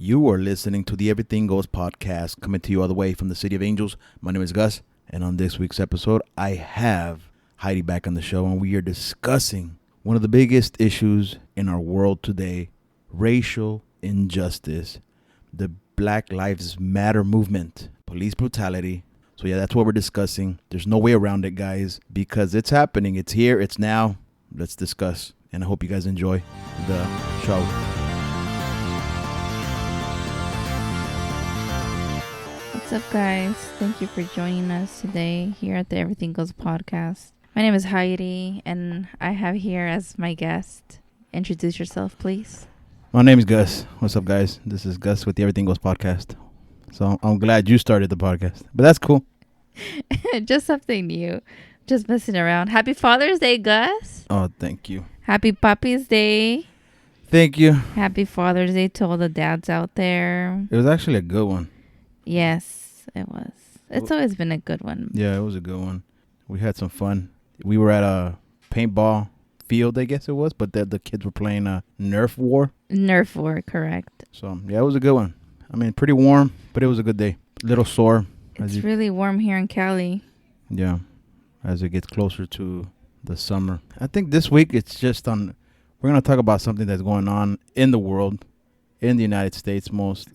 You are listening to the Everything Goes podcast, coming to you all the way from the City of Angels. My name is Gus, and on this week's episode, I have Heidi back on the show, and we are discussing one of the biggest issues in our world today, racial injustice, the Black Lives Matter movement, police brutality. So yeah, that's what we're discussing. There's no way around it, guys, because it's happening. It's here. It's now. Let's discuss, and I hope you guys enjoy the show. What's up, guys? Thank you for joining us today here at the Everything Goes podcast. My name is Heidi, and I have here as my guest. Introduce yourself, please. My name is Gus. What's up, guys? This is Gus with the Everything Goes podcast. So I'm glad you started the podcast, but that's cool. Just something new. Just messing around. Happy Father's Day, Gus. Oh, thank you. Happy Puppy's Day. Thank you. Happy Father's Day to all the dads out there. It was actually a good one. Yes, it was. It's always been a good one. Yeah, it was a good one. We had some fun. We were at a paintball field, I guess it was, but the kids were playing a Nerf war. Nerf war, correct. So, yeah, it was a good one. I mean, pretty warm, but it was a good day. A little sore. It's really warm here in Cali. Yeah, as it gets closer to the summer. I think this week it's just on... We're going to talk about something that's going on in the world, in the United States most...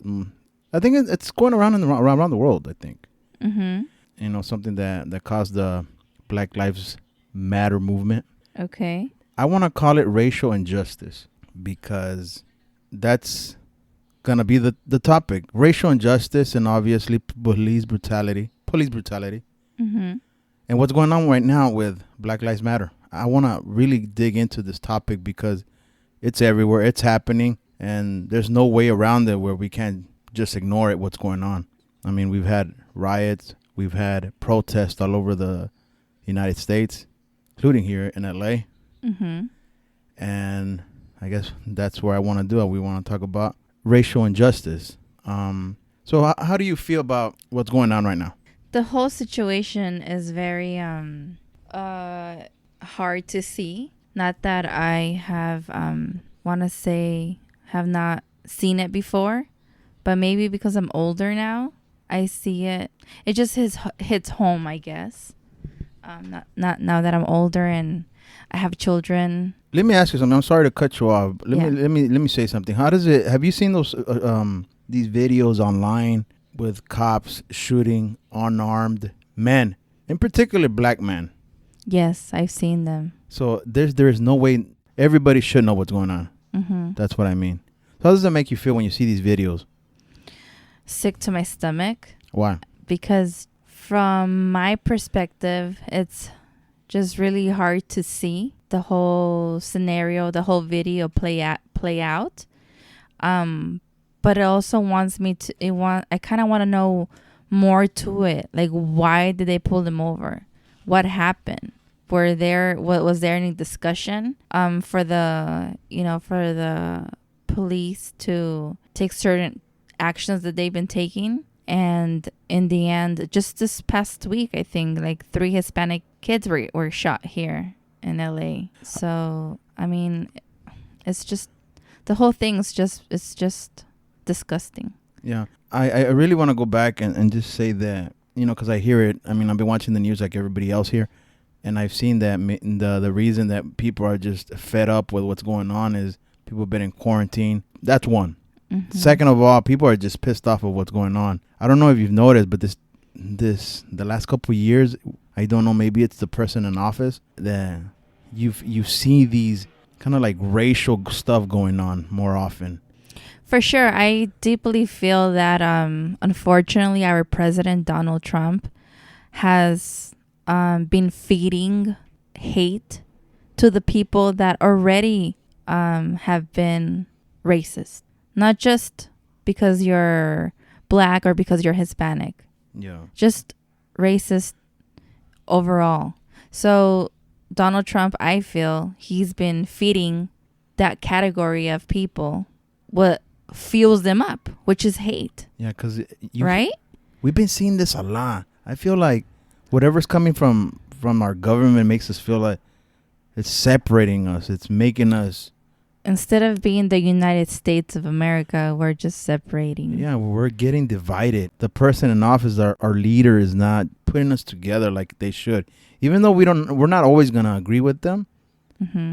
I think it's going around around the world, I think. Mm-hmm. You know, something that caused the Black Lives Matter movement. Okay. I want to call it racial injustice because that's going to be the topic. Racial injustice and obviously police brutality. Mm-hmm. And what's going on right now with Black Lives Matter. I want to really dig into this topic because it's everywhere. It's happening. And there's no way around it where we can't just ignore it, what's going on. I mean, we've had riots. We've had protests all over the United States, including here in LA. Mm-hmm. And I guess that's where I want to do it. We want to talk about racial injustice. So how do you feel about what's going on right now? The whole situation is very hard to see. Not that I have have not seen it before, but maybe because I'm older now, I see it. It just hits home, I guess. Not now that I'm older and I have children. Let me ask you something. I'm sorry to cut you off. Let me say something. How does it? Have you seen those these videos online with cops shooting unarmed men, in particular black men? Yes, I've seen them. So there is no way everybody should know what's going on. Mm-hmm. That's what I mean. So how does that make you feel when you see these videos? Sick to my stomach. Why? Because from my perspective, it's just really hard to see the whole scenario, the whole video play out. But it also wants me to. I kind of want to know more to it. Like, why did they pull them over? What happened? Was there any discussion for the police to take certain actions that they've been taking? And in the end, just this past week, I think like 3 Hispanic kids were shot here in LA. So I mean, it's just the whole thing is just disgusting. Yeah, I really want to go back and just say that, you know, because I hear it. I mean, I've been watching the news like everybody else here, and I've seen that the reason that people are just fed up with what's going on is people have been in quarantine. That's one. Mm-hmm. Second of all, people are just pissed off of what's going on. I don't know if you've noticed, but the last couple of years, I don't know, maybe it's the person in office that you see these kind of like racial stuff going on more often. For sure, I deeply feel that unfortunately our president Donald Trump has been feeding hate to the people that already have been racist. Not just because you're black or because you're Hispanic. Yeah. Just racist overall. So Donald Trump, I feel he's been feeding that category of people what fuels them up, which is hate. Yeah, because right? We've been seeing this a lot. I feel like whatever's coming from our government makes us feel like it's separating us. It's making us instead of being the United States of America, we're just separating. Yeah, we're getting divided. The person in office, our leader, is not putting us together like they should. Even though we're not always gonna agree with them,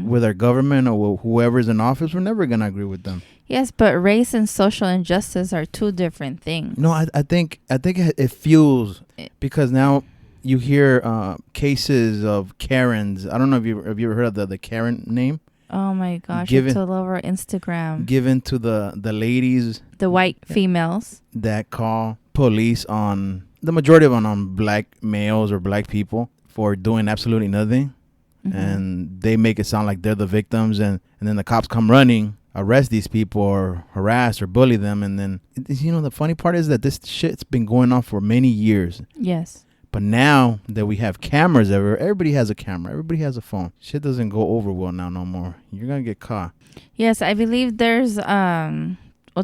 with our government or whoever's in office. We're never gonna agree with them. Yes, but race and social injustice are two different things. No, I think it fuels because now you hear cases of Karens. I don't know if you ever heard of the Karen name. Oh my gosh, it's all over Instagram. Given to the ladies, the white females that call police on the majority of them on black males or black people for doing absolutely nothing. And they make it sound like they're the victims, and then the cops come running, arrest these people or harass or bully them. And then, the funny part is that this shit's been going on for many years. Yes. But now that we have cameras everywhere, everybody has a camera, everybody has a phone. Shit doesn't go over well now no more. You're going to get caught. Yes, I believe there's, well,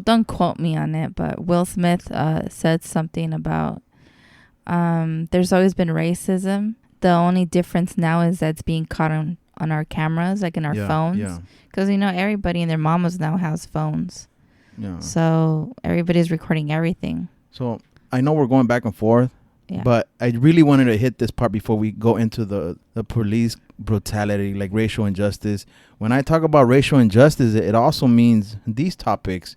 don't quote me on it, but Will Smith said something about there's always been racism. The only difference now is that it's being caught on our cameras, like in our phones. Yeah. Because, everybody and their mamas now has phones. Yeah. So everybody's recording everything. So I know we're going back and forth, but I really wanted to hit this part before we go into the police brutality, like racial injustice. When I talk about racial injustice, it also means these topics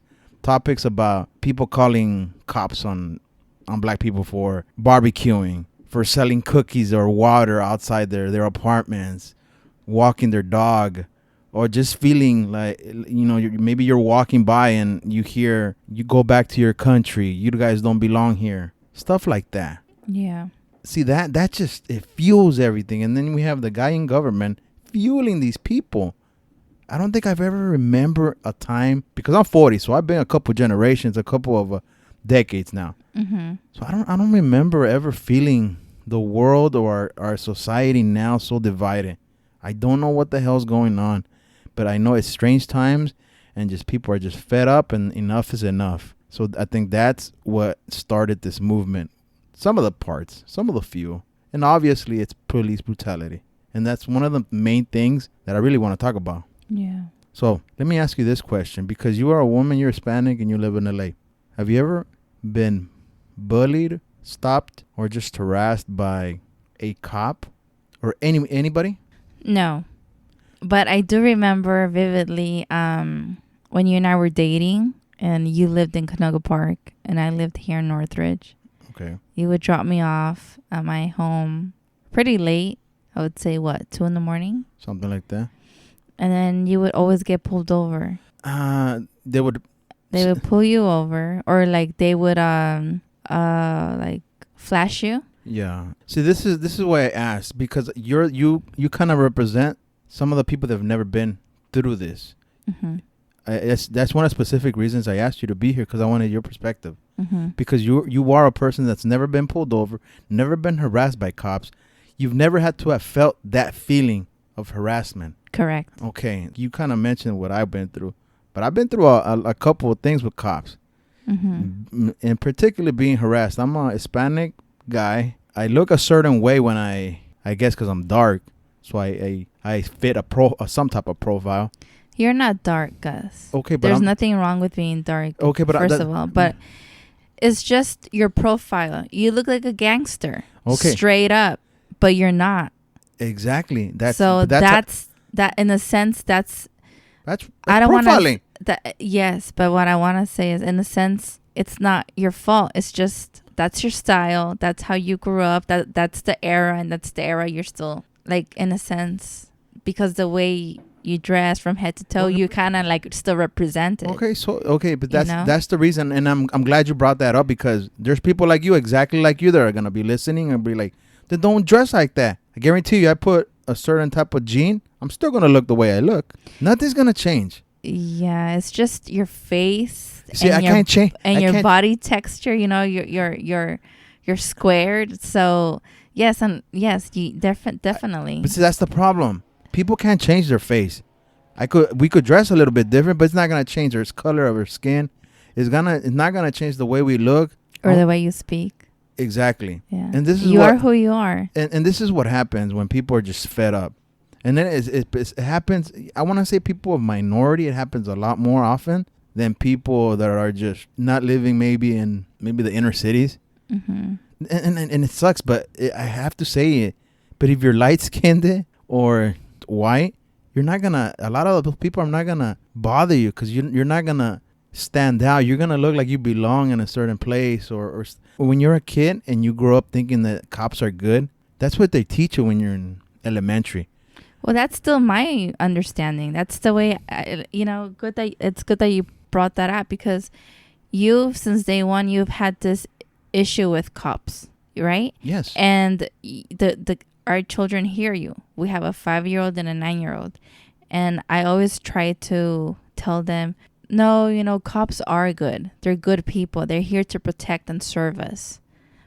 about people calling cops on black people for barbecuing, for selling cookies or water outside their apartments, walking their dog, or just feeling like, maybe you're walking by and you hear, you go back to your country, you guys don't belong here. Stuff like that. Yeah. See, that just, it fuels everything. And then we have the guy in government fueling these people. I don't think I've ever remember a time, because I'm 40, so I've been a couple generations, a couple of decades now. So I don't remember ever feeling the world or our society now so divided. I don't know what the hell's going on, but I know it's strange times and just people are just fed up and enough is enough. So I think that's what started this movement. Some of the parts, some of the fuel, and obviously it's police brutality. And that's one of the main things that I really want to talk about. Yeah. So let me ask you this question, because you are a woman, you're Hispanic, and you live in LA. Have you ever been bullied, stopped, or just harassed by a cop or anybody? No, but I do remember vividly when you and I were dating and you lived in Canoga Park and I lived here in Northridge. Okay. You would drop me off at my home pretty late. I would say 2 a.m? Something like that. And then you would always get pulled over. They would pull you over, or like they would like flash you. Yeah. See, this is why I asked, because you kind of represent some of the people that have never been through this. That's one of the specific reasons I asked you to be here, because I wanted your perspective. Because you are a person that's never been pulled over, never been harassed by cops. You've never had to have felt that feeling of harassment. Correct. Okay. You kind of mentioned what I've been through, but I've been through a couple of things with cops. In particular, being harassed. I'm a Hispanic guy. I look a certain way when I guess because I'm dark, so I fit some type of profile. You're not dark, Gus. Okay, but there's nothing wrong with being dark. Okay, but first of all, but it's just your profile. You look like a gangster. Okay, straight up, but you're not. Exactly. That's that in a sense. That's I don't profiling. Yes, but what I want to say is, in a sense, it's not your fault. It's just that's your style. That's how you grew up. That's the era, and that's the era you're still, like, in a sense, because the way you dress from head to toe, you kind of like still represent it. Okay, but that's the reason, and I'm glad you brought that up, because there's people like you, exactly like you, that are gonna be listening and be like, then don't dress like that. I guarantee you, I put a certain type of jean, I'm still gonna look the way I look. Nothing's gonna change. Yeah, it's just your face. See, I can't change. And your body texture, you're squared. So yes, you definitely. But see, that's the problem. People can't change their face. We could dress a little bit different, but it's not gonna change our color of our skin. It's not gonna change the way we look or the way you speak. Exactly. Yeah. And this is you are who you are. And this is what happens when people are just fed up. And then it happens. I want to say people of minority. It happens a lot more often than people that are just not living maybe in the inner cities. Mm-hmm. And it sucks, but I have to say it. But if you're light skinned or white, you're not gonna. A lot of those people are not gonna bother you because you're not gonna stand out. You're gonna look like you belong in a certain place. Or when you're a kid and you grow up thinking that cops are good, that's what they teach you when you're in elementary. Well, that's still my understanding. That's the way, it's good that you brought that up, because since day one, you've had this issue with cops, right? Yes. And our children hear you. We have a 5-year-old and a 9-year-old. And I always try to tell them, no, cops are good. They're good people. They're here to protect and serve us.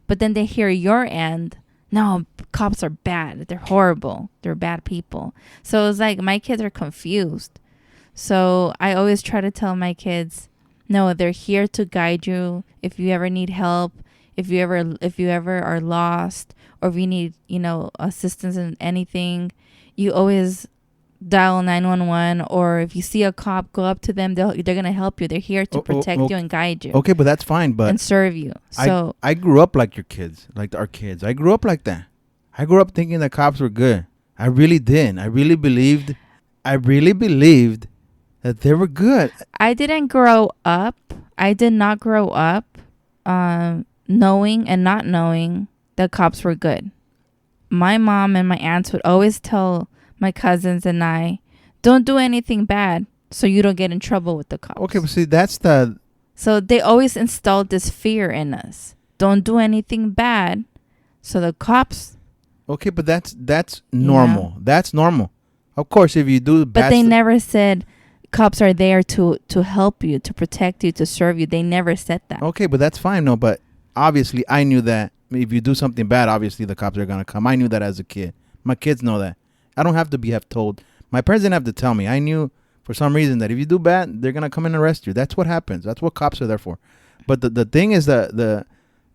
But then they hear your end. No, cops are bad. They're horrible. They're bad people. So it's like my kids are confused. So I always try to tell my kids, no, they're here to guide you. If you ever need help, if you ever are lost, or if you need, assistance in anything, you always dial 911. Or if you see a cop, go up to them. They're going to help you. They're here to protect you and guide you. Okay, but that's fine. But and serve you. So I grew up like your kids, like our kids. I grew up like that. I grew up thinking that cops were good. I really did. I really believed that they were good. I did not grow up knowing and not knowing that cops were good. My mom and my aunts would always tell my cousins and I, don't do anything bad so you don't get in trouble with the cops. Okay, but see, so they always installed this fear in us. Don't do anything bad so the cops. Okay, but that's normal. That's normal. Of course, if you do bad But they never said cops are there to help you, to protect you, to serve you. They never said that. Okay, but that's fine. No, but obviously I knew that if you do something bad, obviously the cops are going to come. I knew that as a kid. My kids know that. I don't have to have told. My parents didn't have to tell me. I knew for some reason that if you do bad, they're going to come and arrest you. That's what happens. That's what cops are there for. But the thing is that the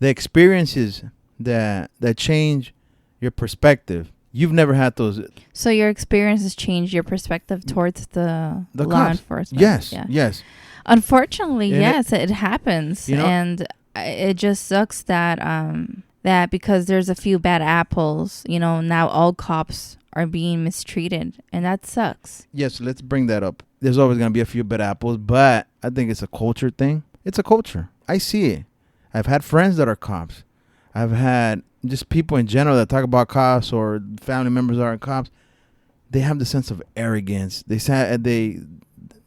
experiences that change your perspective. You've never had those. So your experiences changed your perspective towards the law cops. Enforcement. Yes, yeah. yes. Unfortunately, And yes, it happens, and it just sucks that that because there's a few bad apples, now all cops are being mistreated, and that sucks. Yes, let's bring that up. There's always going to be a few bad apples, but I think it's a culture thing. It's a culture. I see it. I've had friends that are cops. I've had just people in general that talk about cops, or family members that are cops. They have the sense of arrogance.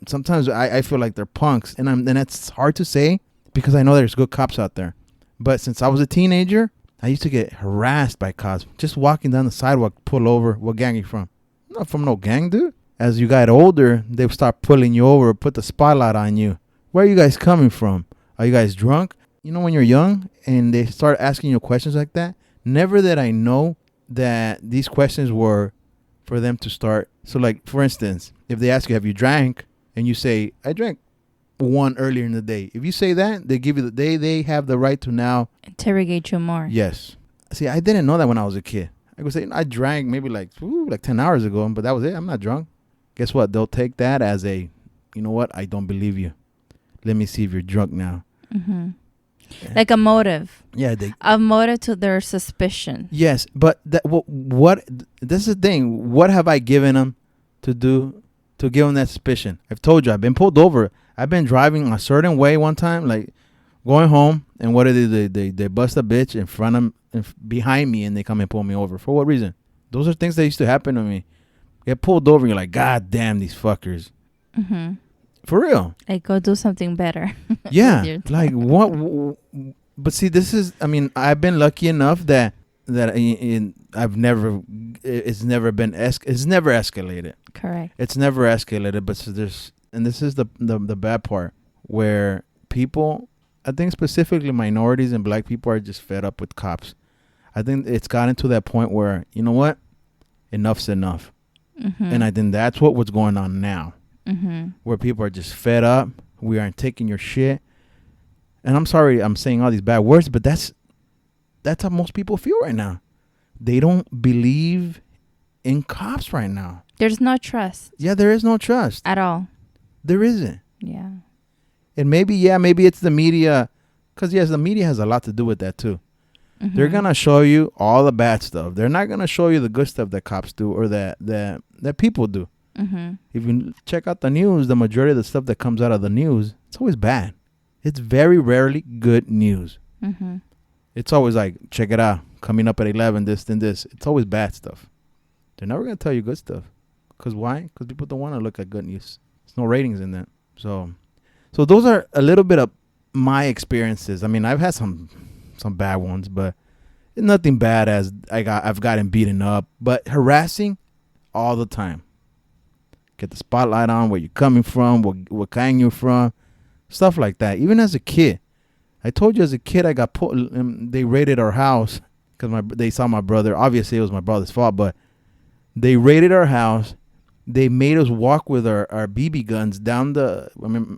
Sometimes I feel like they're punks, and that's hard to say because I know there's good cops out there. But since I was a teenager, I used to get harassed by cops. Just walking down the sidewalk, pull over. What gang you from? I'm not from no gang, dude. As you got older, they would start pulling you over, put the spotlight on you. Where are you guys coming from? Are you guys drunk? When you're young and they start asking you questions like that, never did I know that these questions were for them to start. So, like, for instance, if they ask you, have you drank? And you say, I drank one earlier in the day. If you say that, they give you they have the right to now interrogate you more. Yes. See, I didn't know that when I was a kid. I would say, I drank maybe like 10 hours ago, but that was it. I'm not drunk. Guess what? They'll take that as you know what? I don't believe you. Let me see if you're drunk now. Mm-hmm. Like a motive. Yeah. A motive to their suspicion. Yes. But this is the thing. What have I given them to do to give them that suspicion? I've told you, I've been pulled over. I've been driving a certain way one time, like going home. And what did they bust a bitch in front of, behind me, and they come and pull me over. For what reason? Those are things that used to happen to me. Get pulled over, and you're like, God damn, these fuckers. Mm-hmm. For real. Like, go do something better. Yeah. Like, what? But see, I've been lucky enough that it's never escalated. Correct. It's never escalated, but and this is the bad part, where people, I think specifically minorities and black people, are just fed up with cops. I think it's gotten to that point where, you know what? Enough's enough. Mm-hmm. And I think that's what's going on now. Mm-hmm. Where people are just fed up. We aren't taking your shit. And I'm sorry I'm saying all these bad words, but that's how most people feel right now. They don't believe in cops right now. There's no trust. Yeah, there is no trust. At all. There isn't. Yeah. And maybe it's the media. Because, yes, the media has a lot to do with that, too. Mm-hmm. They're going to show you all the bad stuff. They're not going to show you the good stuff that cops do or that people do. Mm-hmm. If you check out the news, the majority of the stuff that comes out of the news, it's always bad. It's very rarely good news. Mm-hmm. It's always like, check it out, coming up at 11, this and this. It's always bad stuff. They're never going to tell you good stuff. Because why? Because people don't want to look at good news. There's no ratings in that. So those are a little bit of my experiences. I mean, I've had some bad ones, but nothing bad as I've gotten beaten up. But harassing all the time. Get the spotlight on where you're coming from, what gang you're from, stuff like that. Even as a kid, I told you as a kid I got put. They raided our house because they saw my brother. Obviously, it was my brother's fault, but they raided our house. They made us walk with our BB guns down the. I mean,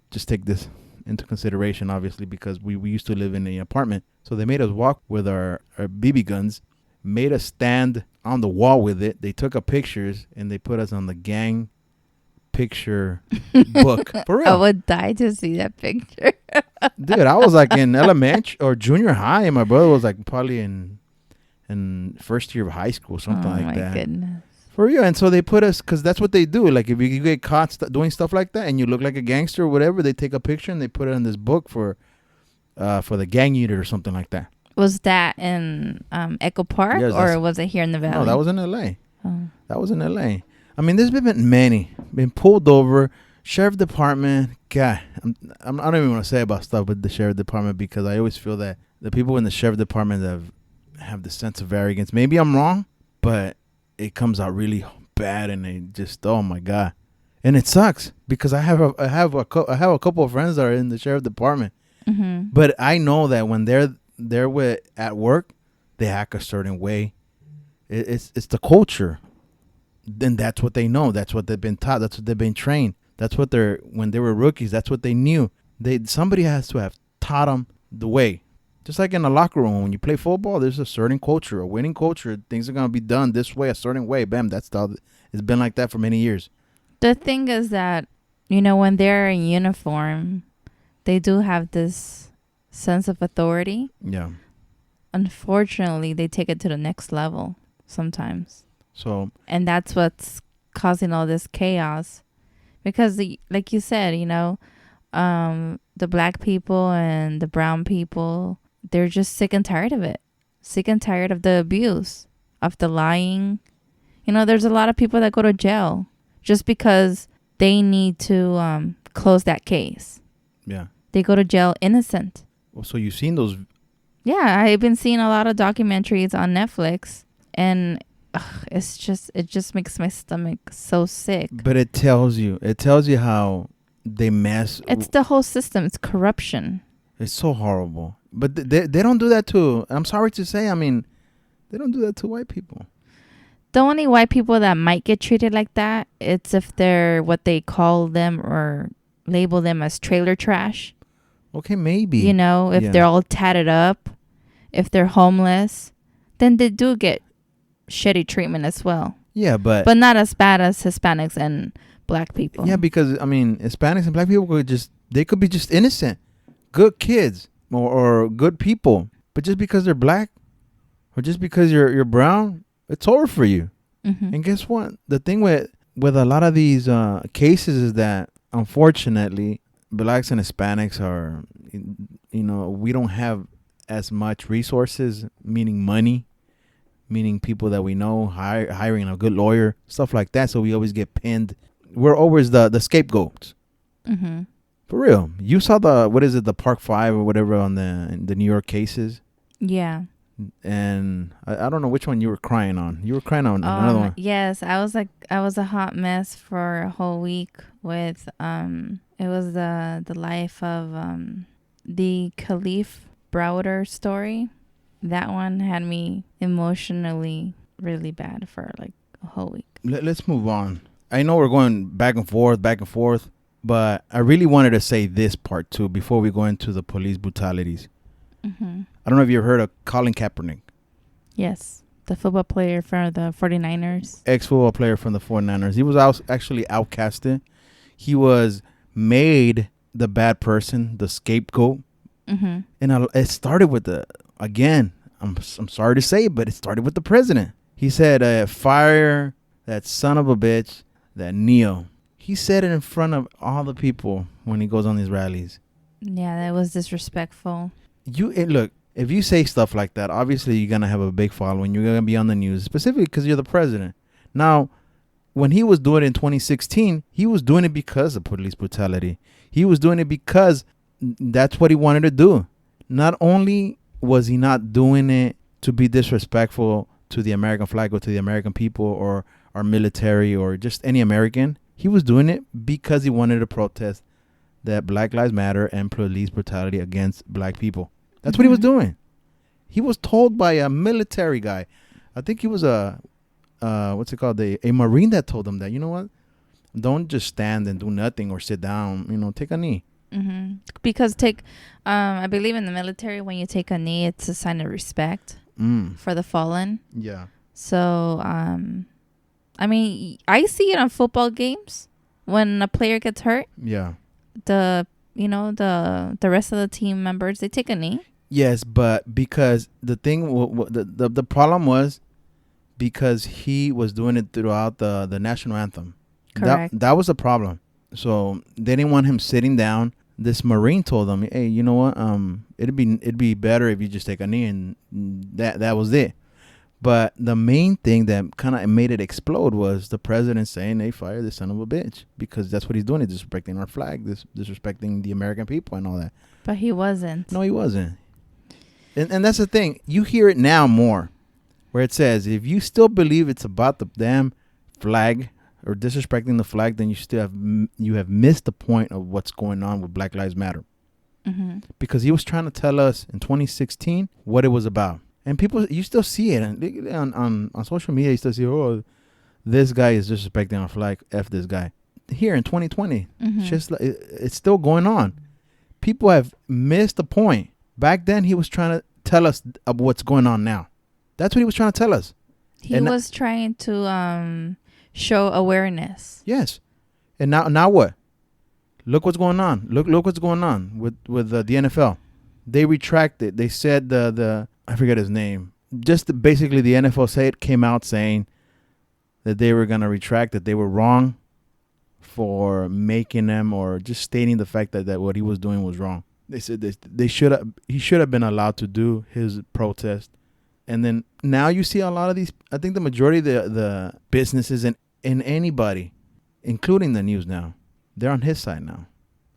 just take this into consideration, obviously, because we used to live in an apartment. So they made us walk with our BB guns, made us stand on the wall with it. They took our pictures and they put us on the gang picture book. For real. I would die to see that picture. Dude, I was like in elementary or junior high, and my brother was like probably in first year of high school, something like that. Oh my goodness. For real. And so they put us, because that's what they do. Like if you get caught doing stuff like that and you look like a gangster or whatever, they take a picture and they put it in this book for the gang unit or something like that. Was that in Echo Park, Yes, or was it here in the Valley? No, that was in L.A. Oh. That was in L.A. I mean, there's been many. Been pulled over. Sheriff Department. God, I don't even want to say about stuff with the Sheriff Department because I always feel that the people in the Sheriff Department have the sense of arrogance. Maybe I'm wrong, but it comes out really bad and they just, oh my God. And it sucks because I have a couple of friends that are in the Sheriff Department. Mm-hmm. But I know that when they're at work, they act a certain way. It's the culture. Then that's what they know. That's what they've been taught. That's what they've been trained. That's what when they were rookies, that's what they knew. Somebody has to have taught them the way. Just like in a locker room, when you play football, there's a certain culture, a winning culture. Things are going to be done this way, a certain way. Bam, it's been like that for many years. The thing is that, when they're in uniform, they do have this sense of authority. Yeah. Unfortunately, they take it to the next level sometimes. And that's what's causing all this chaos. Because, like you said, the black people and the brown people, they're just sick and tired of it. Sick and tired of the abuse, of the lying. There's a lot of people that go to jail just because they need to close that case. Yeah. They go to jail innocent. Well, so you've seen those? Yeah, I've been seeing a lot of documentaries on Netflix, and it just makes my stomach so sick. But it tells you how they mess. It's the whole system. It's corruption. It's so horrible. But they don't do that to, I'm sorry to say, I mean, they don't do that to white people. The only white people that might get treated like that, it's if they're what they call them or label them as trailer trash. Okay, maybe. If they're all tatted up, if they're homeless, then they do get shitty treatment as well. Yeah, but not as bad as Hispanics and black people. Yeah, because I mean, Hispanics and black people could be just innocent, good kids or good people. But just because they're black or just because you're brown, it's over for you. Mm-hmm. And guess what? The thing with a lot of these cases is that unfortunately, blacks and Hispanics are, we don't have as much resources, meaning money. Meaning people that we know, hiring a good lawyer, stuff like that. So we always get pinned. We're always the scapegoats. Mm-hmm. For real. You saw the Park 5 or whatever on the New York cases? Yeah. And I don't know which one you were crying on. You were crying on another one. Yes, I was a hot mess for a whole week with it was the life of the Khalif Browder story. That one had me emotionally really bad for like a whole week. Let's move on. I know we're going back and forth, but I really wanted to say this part too before we go into the police brutalities. Mm-hmm. I don't know if you've heard of Colin Kaepernick. Yes, The football player for the 49ers. Ex-football player from the 49ers. He was actually outcasted. He was made the bad person, the scapegoat. Mm-hmm. And it started with again, I'm sorry to say it, but it started with the president. He said, fire that son of a bitch, that Neo. He said it in front of all the people when he goes on these rallies. Yeah, that was disrespectful. Look, if you say stuff like that, obviously you're going to have a big following. You're going to be on the news, specifically because you're the president. Now, when he was doing it in 2016, he was doing it because of police brutality. He was doing it because that's what he wanted to do. Not only was he not doing it to be disrespectful to the American flag or to the American people or our military or just any American, he was doing it because he wanted to protest that Black Lives Matter and police brutality against black people. That's what he was doing. He was told by a military guy. I think he was a Marine that told him that, you know what? Don't just stand and do nothing or sit down. Take a knee. Mm-hmm. Because I believe in the military, when you take a knee, it's a sign of respect for the fallen. Yeah. So, I mean, I see it on football games when a player gets hurt. Yeah. The rest of the team members, they take a knee. Yes, but because the thing, the problem was because he was doing it throughout the national anthem. Correct. That was the problem. So they didn't want him sitting down. This Marine told him, "Hey, you know what? It'd be better if you just take a knee," and that was it. But the main thing that kind of made it explode was the president saying, "They fire this son of a bitch," because that's what he's doing. He's disrespecting our flag, disrespecting the American people and all that. But he wasn't. No, he wasn't. And that's the thing. You hear it now more, where it says, if you still believe it's about the damn flag or disrespecting the flag, then you have missed the point of what's going on with Black Lives Matter. Mm-hmm. Because he was trying to tell us in 2016 what it was about. And people, you still see it on social media. You still see, oh, this guy is disrespecting our flag. F this guy. Here in 2020, it's still going on. People have missed the point. Back then, he was trying to tell us what's going on now. That's what he was trying to tell us. He was trying to show awareness. Yes. And now what? Look what's going on. Look what's going on with the NFL. They retracted. They said the I forget his name. Just basically the NFL came out saying that they were going to retract, that they were wrong for making them or just stating the fact that what he was doing was wrong. They said he should have been allowed to do his protest. And then now you see a lot of these, I think the majority of the businesses and anybody, including the news now, they're on his side now.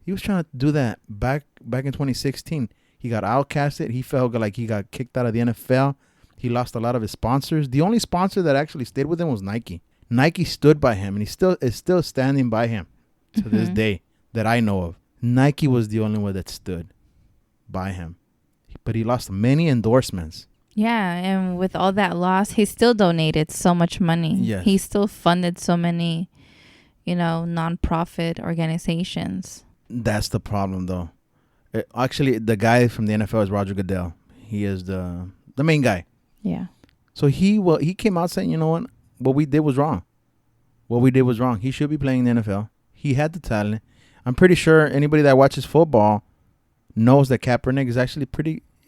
He was trying to do that back in 2016. He got outcasted. He felt like he got kicked out of the NFL. He lost a lot of his sponsors. The only sponsor that actually stayed with him was Nike. Nike stood by him, and he is still standing by him to this day that I know of. Nike was the only one that stood by him. But he lost many endorsements. Yeah, and with all that loss, he still donated so much money. Yes. He still funded so many, non-profit organizations. That's the problem, though. Actually, the guy from the NFL is Roger Goodell. He is the main guy. Yeah. So he came out saying, you know what we did was wrong. He should be playing in the NFL. He had the talent. I'm pretty sure anybody that watches football knows that Kaepernick is actually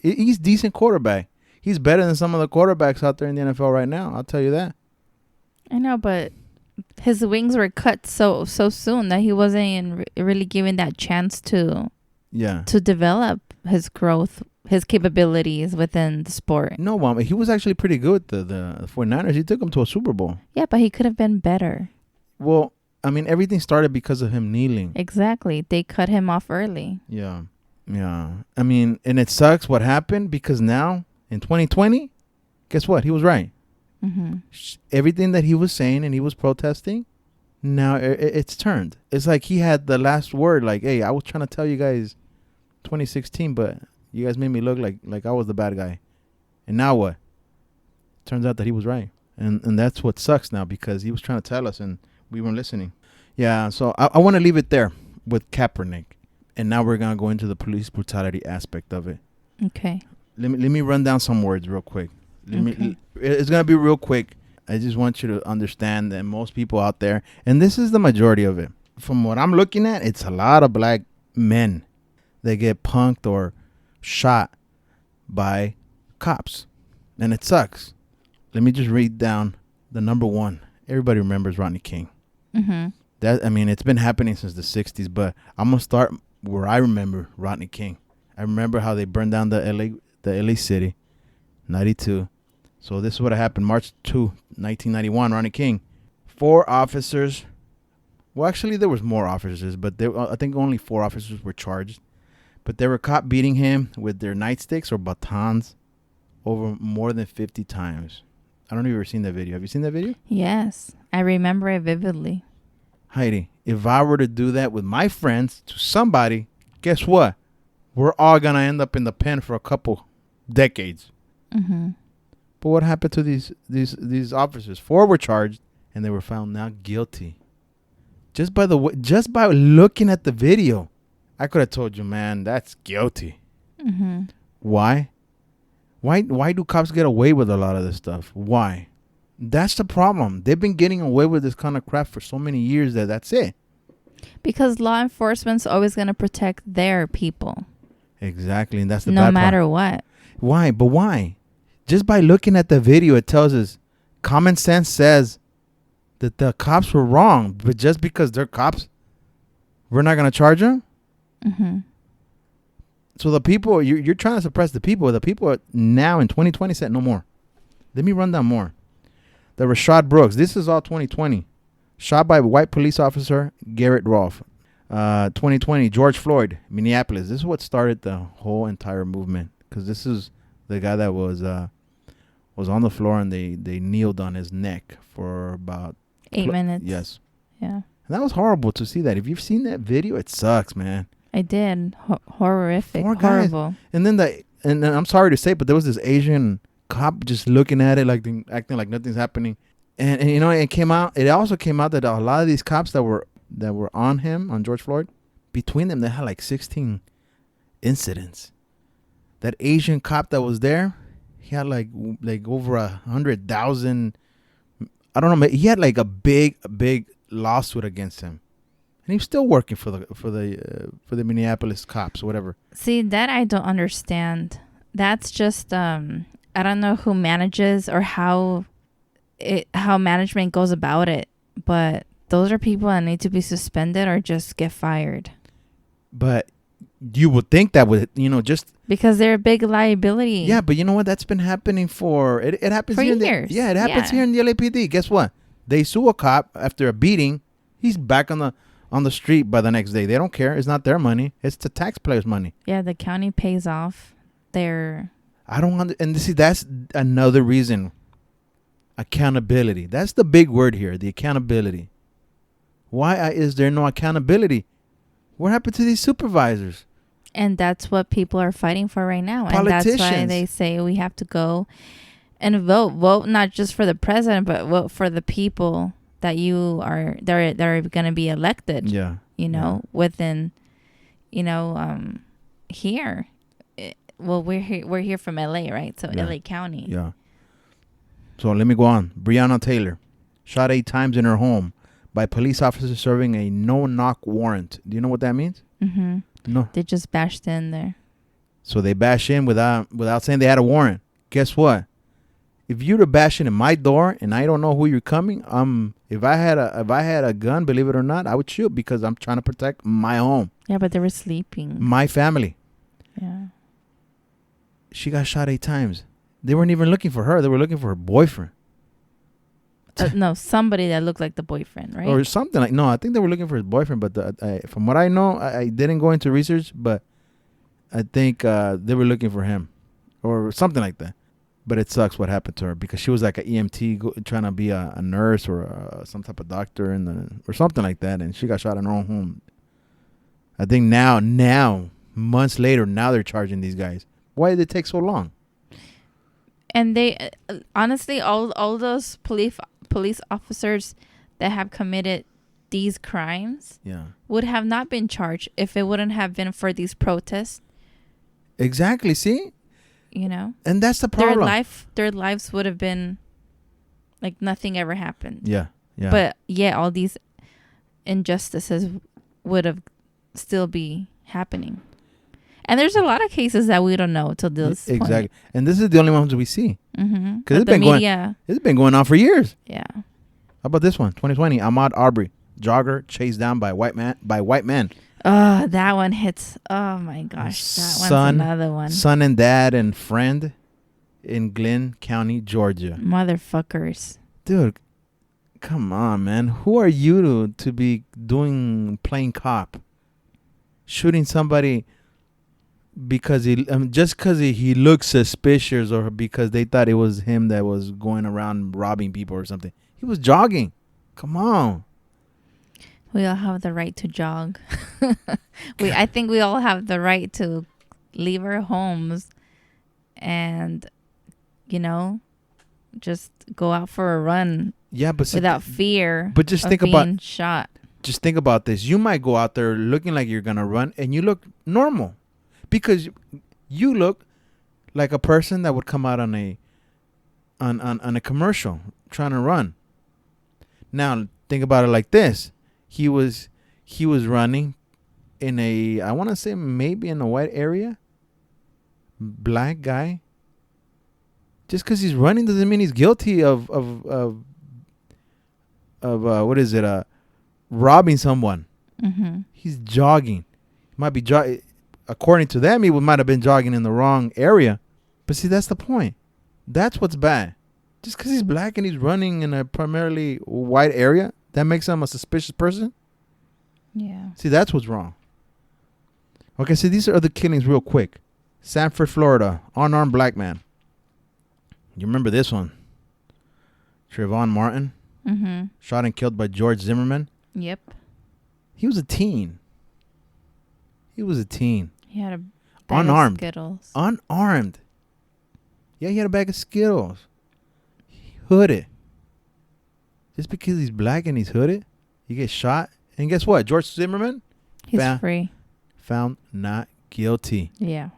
he's a decent quarterback. He's better than some of the quarterbacks out there in the NFL right now. I'll tell you that. I know, but his wings were cut so soon that he wasn't really given that chance to develop his growth, his capabilities within the sport. No, Mom, he was actually pretty good. The 49ers, he took him to a Super Bowl. Yeah, but he could have been better. Well, I mean, everything started because of him kneeling. Exactly. They cut him off early. Yeah. I mean, and it sucks what happened because now in 2020, guess what? He was right. Mm-hmm. Everything that he was saying and he was protesting, now it's turned. It's like he had the last word. Like, hey, I was trying to tell you guys 2016, but you guys made me look like I was the bad guy. And now what? Turns out that he was right. And that's what sucks now because he was trying to tell us and we weren't listening. Yeah, so I want to leave it there with Kaepernick. And now we're going to go into the police brutality aspect of it. Okay. Let me run down some words real quick. It's gonna be real quick. I just want you to understand that most people out there, and this is the majority of it. From what I'm looking at, it's a lot of black men that get punked or shot by cops, and it sucks. Let me just read down the number one. Everybody remembers Rodney King. Mm-hmm. It's been happening since the 60s, but I'm gonna start where I remember Rodney King. I remember how they burned down the LA city, 92. So this is what happened. March 2, 1991, Rodney King. 4 officers. Well, actually, there was more officers, but I think only 4 officers were charged. But they were caught beating him with their nightsticks or batons over more than 50 times. I don't know if you've ever seen that video. Have you seen that video? Yes, I remember it vividly. Heidi, if I were to do that with my friends to somebody, guess what? We're all going to end up in the pen for a couple decades. Mm-hmm. But what happened to these officers? 4 were charged, and they were found not guilty. Just by looking at the video, I could have told you, man, that's guilty. Mm-hmm. Why? Why do cops get away with a lot of this stuff? Why? That's the problem. They've been getting away with this kind of crap for so many years that's it. Because law enforcement's always going to protect their people. Exactly, and that's the bad no part. matter what. Why? But why? Just by looking at the video, it tells us common sense says that the cops were wrong. But just because they're cops, we're not going to charge them? Mm-hmm. So the people, you're trying to suppress the people. The people now in 2020 said no more. Let me run down more. The Rashad Brooks. This is all 2020. Shot by white police officer Garrett Rolfe. 2020, George Floyd, Minneapolis. This is what started the whole entire movement. Because this is the guy that was on the floor and they kneeled on his neck for about 8 minutes. Yes. Yeah. And that was horrible to see that. If you've seen that video, it sucks, man. I did. Horrific. 4 guys. Horrible. And then and I'm sorry to say, but there was this Asian cop just looking at it acting like nothing's happening. And it also came out that a lot of these cops that were on him, on George Floyd, between them they had like 16 incidents. That Asian cop that was there, he had like over 100,000. I don't know. He had like a big lawsuit against him, and he's still working for the Minneapolis cops or whatever. See, that I don't understand. That's just I don't know who manages or how management goes about it, but those are people that need to be suspended or just get fired. But you would think that would, just because they're a big liability. Yeah, but you know what? That's been happening it happens for here years. It happens here in the LAPD. Guess what? They sue a cop after a beating. He's back on the street by the next day. They don't care. It's not their money. It's the taxpayers' money. Yeah, the county pays off their. I don't and see, that's another reason. Accountability. That's the big word here. The accountability. Why is there no accountability? What happened to these supervisors? And that's what people are fighting for right now. Politicians. And that's why they say we have to go and vote. Vote not just for the president, but vote for the people that that are going to be elected. Yeah. Within, here. Well, we're here from LA, right? So LA County. Yeah. So let me go on. Breonna Taylor, shot 8 times in her home by police officers serving a no-knock warrant. Do you know what that means? Mm-hmm. No. They just bashed in there. So they bash in without saying they had a warrant. Guess what? If you're to bash in my door and I don't know who you're coming, if I had a gun, believe it or not, I would shoot because I'm trying to protect my home. Yeah, but they were sleeping. My family. Yeah. She got shot 8 times. They weren't even looking for her. They were looking for her boyfriend. No, somebody that looked like the boyfriend, right? Or something like. No, I think they were looking for his boyfriend. But from what I know, I didn't go into research, but I think they were looking for him or something like that. But it sucks what happened to her because she was like an EMT trying to be a nurse or some type of doctor or something like that. And she got shot in her own home. I think now, months later, now they're charging these guys. Why did it take so long? And they, honestly, all those police officers that have committed these crimes would have not been charged if it wouldn't have been for these protests. Exactly. See? you know. And that's the problem. Their lives would have been like nothing ever happened. Yeah. Yeah. But yeah, all these injustices would have still be happening. And there's a lot of cases that we don't know till this exactly. point. And this is the only ones we see. Mm-hmm. Because it's been going on for years. Yeah. How about this one? 2020, Ahmaud Arbery, jogger chased down by white men. Oh, that one hits. Oh my gosh, that one's another one. Son and dad and friend in Glenn County, Georgia. Motherfuckers. Dude, come on, man. Who are you to be playing cop? Shooting somebody because just because he looks suspicious, or because they thought it was him that was going around robbing people or something. He was jogging. Come on. We all have the right to jog. I think we all have the right to leave our homes and, just go out for a run. Yeah, but without fear. But just of think being shot. Just think about this. You might go out there looking like you're gonna run, and you look normal, because you look like a person that would come out on a commercial trying to run. Now think about it like this: he was running in I want to say maybe in a white area, black guy. Just because he's running doesn't mean he's guilty of what is it? Robbing someone. Mm-hmm. He's jogging. Might be according to them, he might have been jogging in the wrong area. But see, that's the point. That's what's bad. Just because he's black and he's running in a primarily white area, that makes him a suspicious person. Yeah. See, that's what's wrong. Okay, so these are the killings real quick. Sanford, Florida, unarmed black man. You remember this one? Trayvon Martin, shot and killed by George Zimmerman. Yep. He was a teen. He had a bag unarmed. Of Skittles. Unarmed. Yeah, he had a bag of Skittles. Hooded. Just because he's black and he's hooded, he gets shot. And guess what? George Zimmerman? He's free. Found not guilty. Yeah.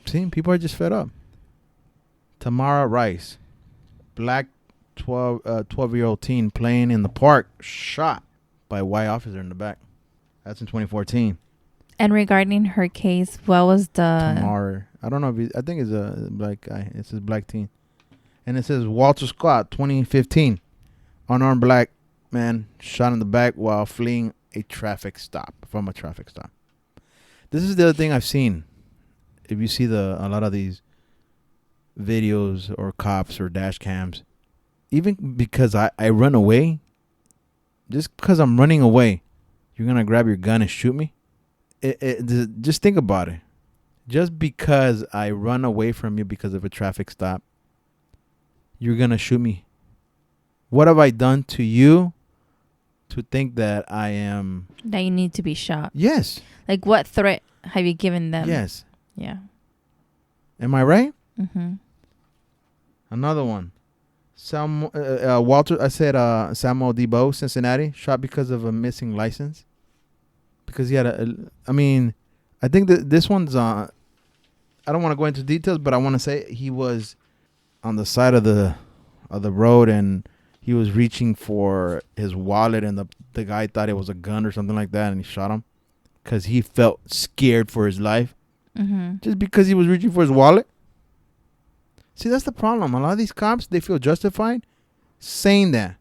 See, people are just fed up. Tamara Rice, black 12-year-old teen playing in the park, shot by a white officer in the back. That's in 2014. And regarding her case, what was the... Tamara, I don't know I think it's a black guy. It says black teen. And it says Walter Scott, 2015. Unarmed black man shot in the back while fleeing from a traffic stop. This is the other thing I've seen. If you see a lot of these videos or cops or dash cams, even because I run away, just because I'm running away, you're going to grab your gun and shoot me? Just think about it. Just because I run away from you because of a traffic stop, you're going to shoot me. What have I done to you to think that that you need to be shot? Yes. Like, what threat have you given them? Yes. Yeah. Am I right? Mm-hmm. Another one. Samuel Debo, Cincinnati, shot because of a missing license. Because he had I think that this one's I don't want to go into details, but I want to say he was on the side of the road, and he was reaching for his wallet, and the guy thought it was a gun or something like that, and he shot him because he felt scared for his life. Mm-hmm. Just because he was reaching for his wallet. See, that's the problem. A lot of these cops, they feel justified saying that.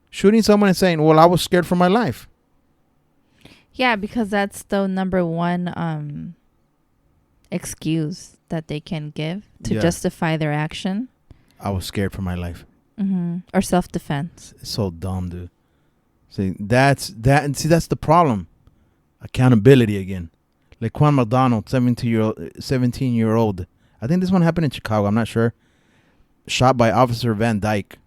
Shooting someone and saying, well, I was scared for my life. Yeah, because that's the number one excuse that they can give to justify their action. I was scared for my life. Mm-hmm. Or self-defense. It's so dumb, dude. See, that's the problem. Accountability again. Like Laquan McDonald, 17-year-old. I think this one happened in Chicago. I'm not sure. Shot by Officer Van Dyke.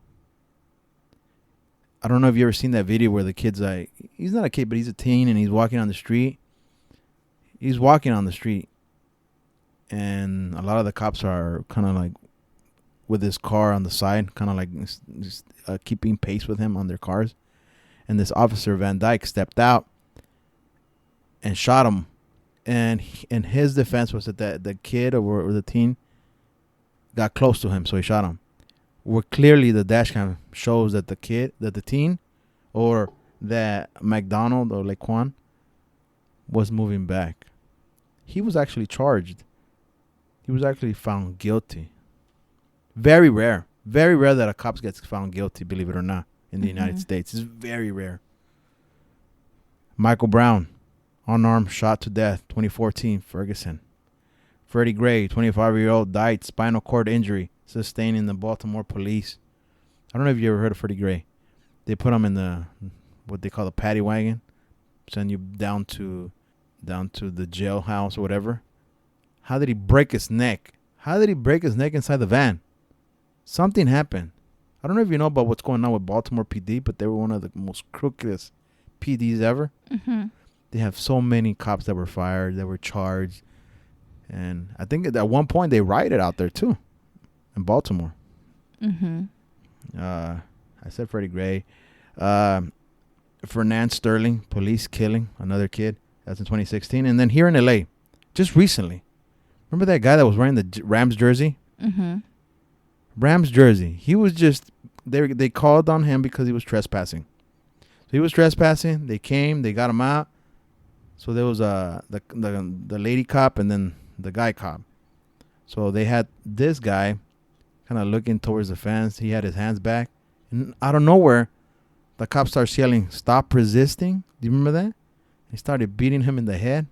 I don't know if you ever seen that video where the kid's like, he's not a kid, but he's a teen, and he's walking on the street. And a lot of the cops are kind of like with his car on the side, kind of like just, keeping pace with him on their cars. And this Officer Van Dyke stepped out and shot him And and his defense was that the kid or the teen got close to him, so he shot him. Where clearly the dash cam shows that the teen, or that McDonald or Laquan was moving back. He was actually charged. He was actually found guilty. Very rare that a cop gets found guilty, believe it or not, in the United States. It's very rare. Michael Brown, unarmed, shot to death, 2014, Ferguson. Freddie Gray, 25-year-old, died, spinal cord injury sustained in the Baltimore police. I don't know if you ever heard of Freddie Gray. They put him in the what they call the paddy wagon, send you down to the jailhouse or whatever. How did he break his neck? How did he break his neck inside the van? Something happened. I don't know if you know about what's going on with Baltimore PD, but they were one of the most crookedest PDs ever. Mm-hmm. They have so many cops that were fired, that were charged. And I think at one point they rioted out there too, in Baltimore. Mm-hmm. I said Freddie Gray. Fernand Sterling, police killing another kid. That's in 2016. And then here in LA, just recently. Remember that guy that was wearing the Rams jersey? Mm-hmm. Rams jersey. He was just, they called on him because he was trespassing. So he was trespassing. They came, they got him out. So there was the lady cop and then the guy cop. So they had this guy kind of looking towards the fence. He had his hands back. And out of nowhere, the cop starts yelling, "Stop resisting." Do you remember that? He started beating him in the head.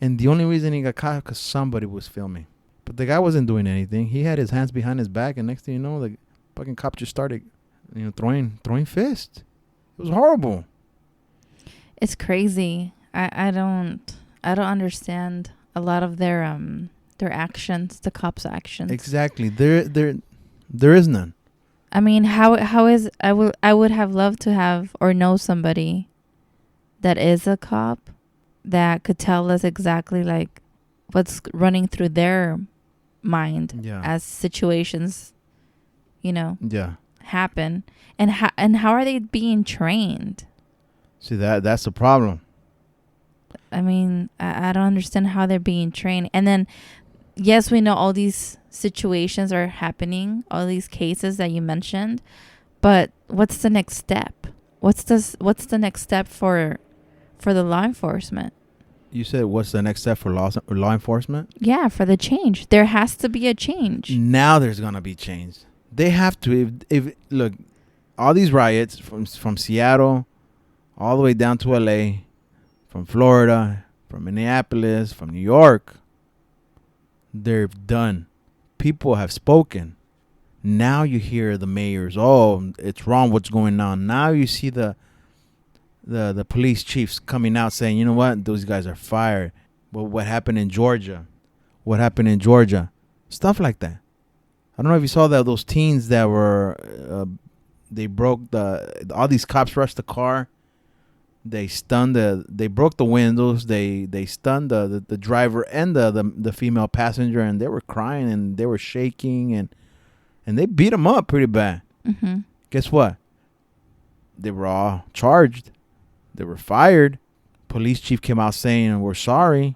And the only reason he got caught because somebody was filming. But the guy wasn't doing anything. He had his hands behind his back. And next thing you know, the fucking cop just started, throwing fists. It was horrible. It's crazy. I don't understand a lot of their actions, the cops' actions. Exactly. There is none. I mean, how is I would have loved to have or know somebody that is a cop that could tell us exactly like what's running through their mind as situations, happen, and how are they being trained? See, that's the problem. I mean, I don't understand how they're being trained. And then, yes, we know all these situations are happening, all these cases that you mentioned, but what's the next step? What's the next step for the law enforcement? You said what's the next step for law enforcement? Yeah, for the change. There has to be a change. Now there's going to be change. They have to. If look, all these riots from Seattle all the way down to LA, from Florida, from Minneapolis, from New York, they're done. People have spoken. Now you hear the mayors, "Oh, it's wrong what's going on." Now you see the police chiefs coming out saying, "You know what? Those guys are fired." But what happened in Georgia? What happened in Georgia? Stuff like that. I don't know if you saw that those teens that were they broke all these cops rushed the car. They broke the windows. They stunned the driver and the female passenger, and they were crying and they were shaking and they beat them up pretty bad. Mm-hmm. Guess what? They were all charged. They were fired. Police chief came out saying, "We're sorry."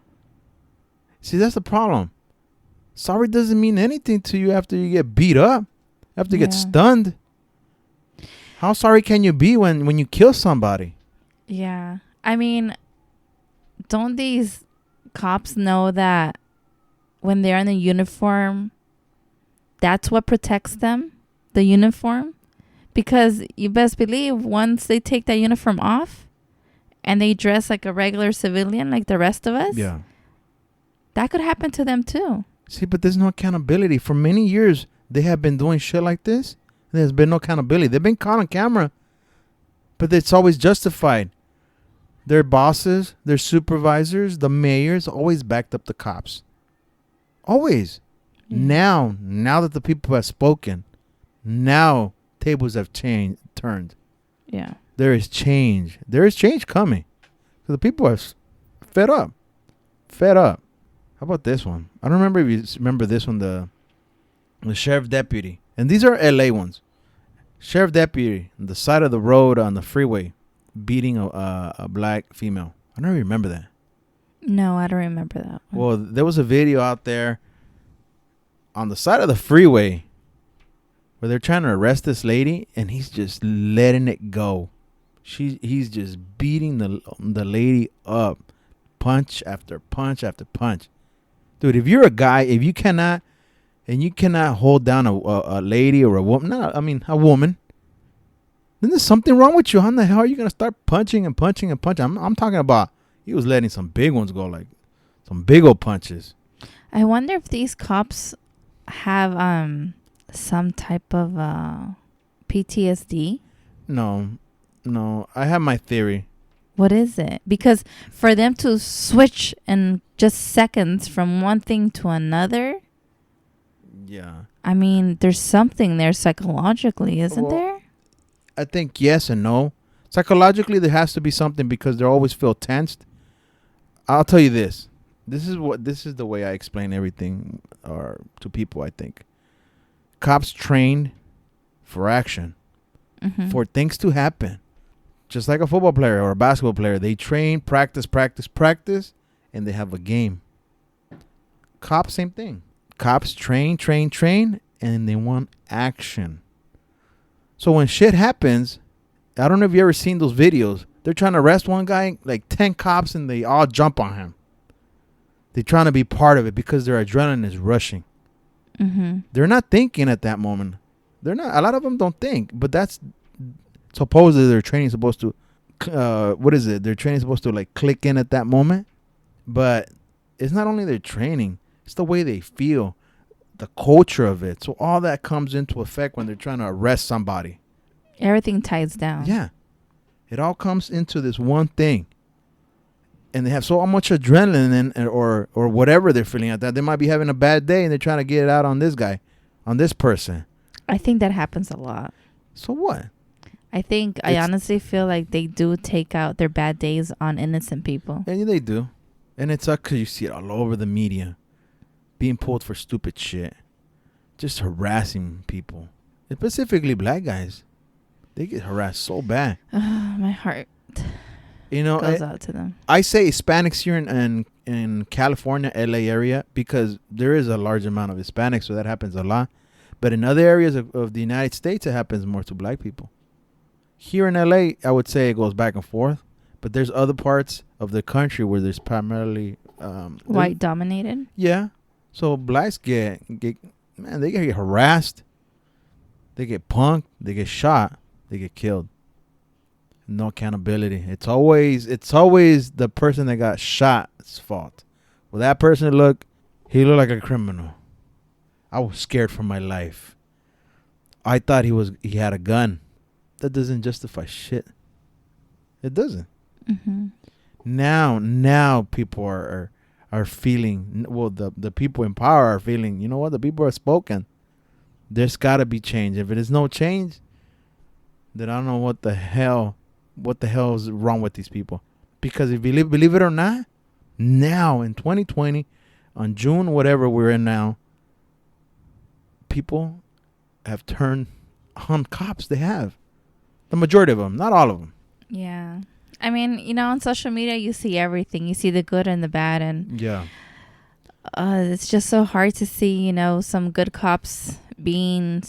See, that's the problem. Sorry doesn't mean anything to you after you get beat up, after you get stunned. How sorry can you be when you kill somebody? Yeah. I mean, don't these cops know that when they're in a uniform, that's what protects them? The uniform? Because you best believe once they take that uniform off and they dress like a regular civilian like the rest of us, that could happen to them too. See, but there's no accountability. For many years, they have been doing shit like this. There's been no accountability. They've been caught on camera, but it's always justified. Their bosses, their supervisors, the mayors always backed up the cops. Always. Yeah. Now that the people have spoken, now tables have turned. Yeah. There is change. There is change coming. So the people are fed up. Fed up. How about this one? I don't remember if you remember this one, the sheriff deputy. And these are LA ones. Sheriff deputy on the side of the road on the freeway beating a black female. I don't remember that. No, I don't remember that one. Well, there was a video out there on the side of the freeway where they're trying to arrest this lady, and he's just letting it go. He's just beating the lady up, punch after punch after punch. Dude, if you're a guy, if you cannot hold down a lady or a woman, a woman, then there's something wrong with you. How the hell are you gonna start punching and punching and punching? I'm talking about he was letting some big ones go, like some big old punches. I wonder if these cops have some type of PTSD. No, I have my theory. What is it? Because for them to switch in just seconds from one thing to another, yeah, I mean, there's something there psychologically, isn't there? I think yes and no. Psychologically, there has to be something because they always feel tensed. I'll tell you this. This is the way I explain everything to people, I think. Cops trained for action, for things to happen. Just like a football player or a basketball player, they train, practice, and they have a game. Cops, same thing. Cops train, and they want action. So when shit happens, I don't know if you ever seen those videos. They're trying to arrest one guy, like 10 cops, and they all jump on him. They're trying to be part of it because their adrenaline is rushing. They're not thinking at that moment. They're not. A lot of them don't think, but that's supposedly their training supposed to. What is it? Their training supposed to like click in at that moment, but it's not only their training; it's the way they feel, the culture of it. So all that comes into effect when they're trying to arrest somebody. Everything ties down. Yeah, it all comes into this one thing. And they have so much adrenaline or whatever they're feeling at that. They might be having a bad day and they're trying to get it out on this guy, on this person. I think that happens a lot. So what? I honestly feel like they do take out their bad days on innocent people. And they do. And it's because you see it all over the media. Being pulled for stupid shit. Just harassing people. And specifically black guys. They get harassed so bad. My heart. Goes out to them. I say Hispanics here in California, LA area, because there is a large amount of Hispanics, so that happens a lot. But in other areas of the United States, it happens more to black people. Here in LA, I would say it goes back and forth. But there's other parts of the country where there's primarily white dominated. Yeah. So blacks they get harassed. They get punked. They get shot. They get killed. No accountability. It's always the person that got shot's fault. Well, that person he looked like a criminal. I was scared for my life. I thought he had a gun. That doesn't justify shit. It doesn't. Now people are feeling. Well, the people in power are feeling. You know what? The people are spoken. There's got to be change. If it is no change, then I don't know what the hell is wrong with these people. Because if you believe it or not, now in 2020, on June, whatever we're in now, people have turned on cops. They have. The majority of them, not all of them. Yeah. I mean, on social media, you see everything. You see the good and the bad. And yeah, it's just so hard to see, some good cops being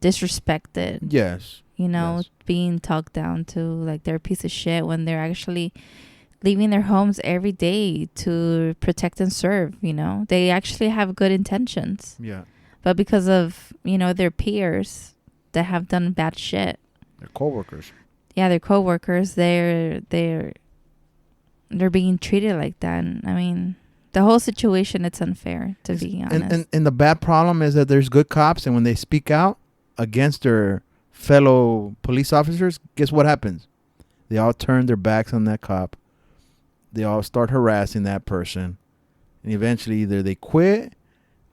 disrespected. Yes. Yes. Being talked down to like they're a piece of shit when they're actually leaving their homes every day to protect and serve. They actually have good intentions. Yeah. But because of, their peers that have done bad shit. Their coworkers. Yeah, their coworkers. They're being treated like that. And, I mean, the whole situation, it's unfair, to be honest. And the bad problem is that there's good cops, and when they speak out against their fellow police officers, guess what happens? They all turn their backs on that cop. They all start harassing that person. And eventually either they quit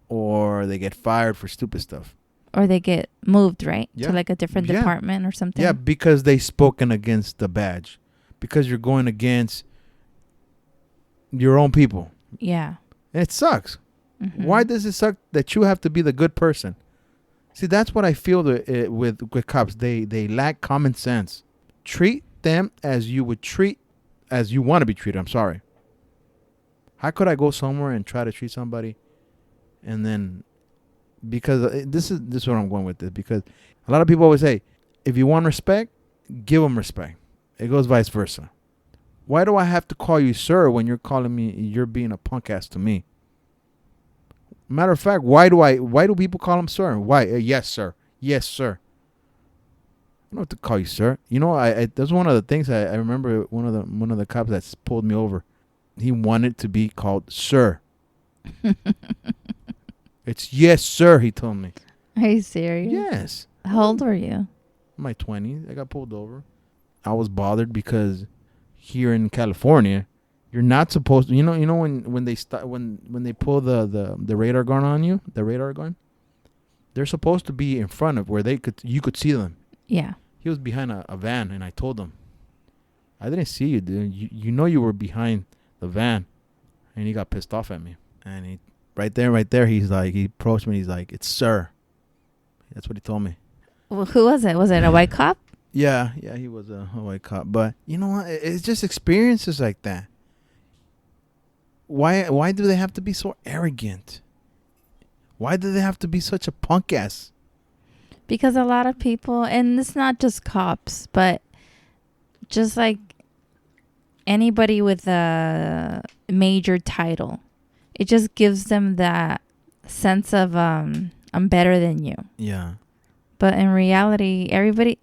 or they get fired for stupid stuff. Or they get moved, right? Yeah. To like a different department or something. Yeah, because they spoken against the badge. Because you're going against your own people. Yeah. And it sucks. Why does it suck that you have to be the good person? See, that's what I feel with cops. They lack common sense. Treat them as you want to be treated. I'm sorry. How could I go somewhere and try to treat somebody, and then because this is where I'm going with this, because a lot of people always say, if you want respect, give them respect. It goes vice versa. Why do I have to call you sir when you're calling me, you're being a punk ass to me? Matter of fact, why do people call him sir? Why? Yes, sir. Yes, sir. I don't have to call you sir. You know, I that's one of the things I remember. One of the cops that pulled me over, he wanted to be called sir. It's yes, sir. He told me. Are you serious? Yes. How old were you? My 20s. I got pulled over. I was bothered because here in California, you're not supposed to. You know when they pull the radar gun on you, the radar gun, they're supposed to be in front of where you could see them. Yeah. He was behind a van, and I told him, I didn't see you, dude. You know you were behind the van, and he got pissed off at me. And he right there, he's like, he approached me. He's like, it's sir. That's what he told me. Well, who was it? Was it a white cop? Yeah, he was a white cop. But you know what? It's just experiences like that. Why do they have to be so arrogant? Why do they have to be such a punk ass? Because a lot of people, and it's not just cops, but just like anybody with a major title, it just gives them that sense of I'm better than you. Yeah. But in reality, everybody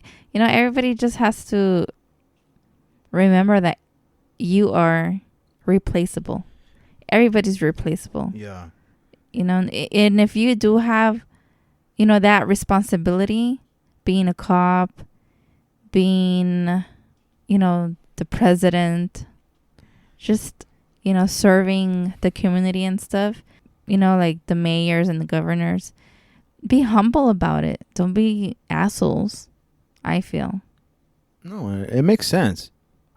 just has to remember that you are replaceable. Everybody's replaceable. Yeah. You know, and if you do have, you know, that responsibility, being a cop, being, you know, the president, just, you know, serving the community and stuff, you know, like the mayors and the governors, be humble about it. Don't be assholes, I feel. No, it makes sense.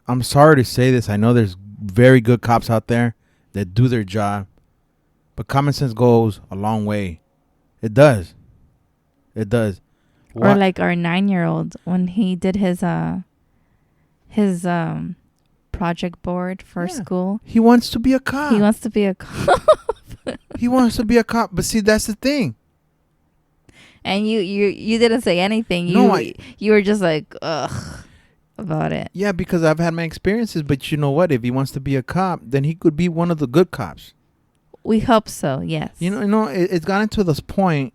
I'm sorry to say this. I know there's very good cops out there that do their job, but common sense goes a long way. It does. It does. Or like our 9-year-old when he did his project board for school. He wants to be a cop. He wants to be a cop. He wants to be a cop. But see, that's the thing. And you didn't say anything. You were just like, ugh, about it. Yeah, because I've had my experiences. But you know what? If he wants to be a cop, then he could be one of the good cops. We hope so. Yes. You know, it's gotten to this point.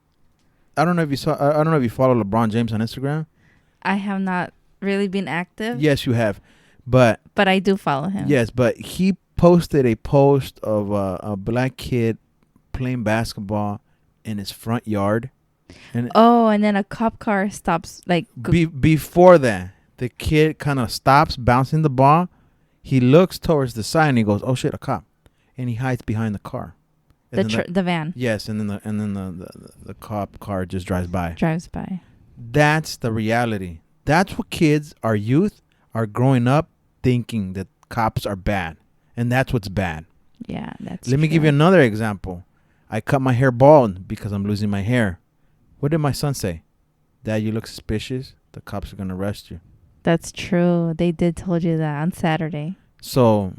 I don't know if you saw. I don't know if you follow LeBron James on Instagram. I have not really been active. Yes, you have, but I do follow him. Yes, but he posted a post of a black kid playing basketball in his front yard. And and then a cop car stops. Like before that, the kid kind of stops bouncing the ball. He looks towards the side and he goes, "Oh shit, a cop!" And he hides behind the car. The van. Yes, and then the cop car just drives by. That's the reality. That's what kids, our youth, are growing up thinking, that cops are bad, and that's what's bad. Yeah, that's. Let me give you another example. I cut my hair bald because I'm losing my hair. What did my son say? Dad, you look suspicious. The cops are gonna arrest you. That's true. They did told you that on Saturday. So.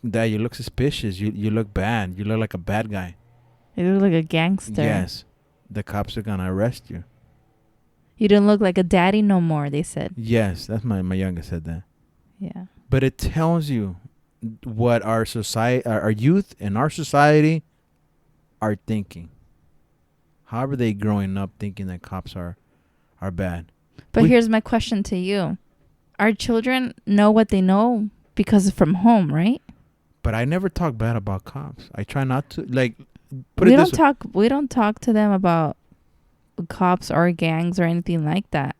Dad, you look suspicious. You look bad. You look like a bad guy. You look like a gangster. Yes. The cops are going to arrest you. You don't look like a daddy no more, they said. Yes. That's my youngest said that. Yeah. But it tells you what our society, our youth and our society are thinking. How are they growing up thinking that cops are bad? But here's my question to you. Our children know what they know because from home, right? But I never talk bad about cops. I try not to. Like, we don't talk to them about cops or gangs or anything like that.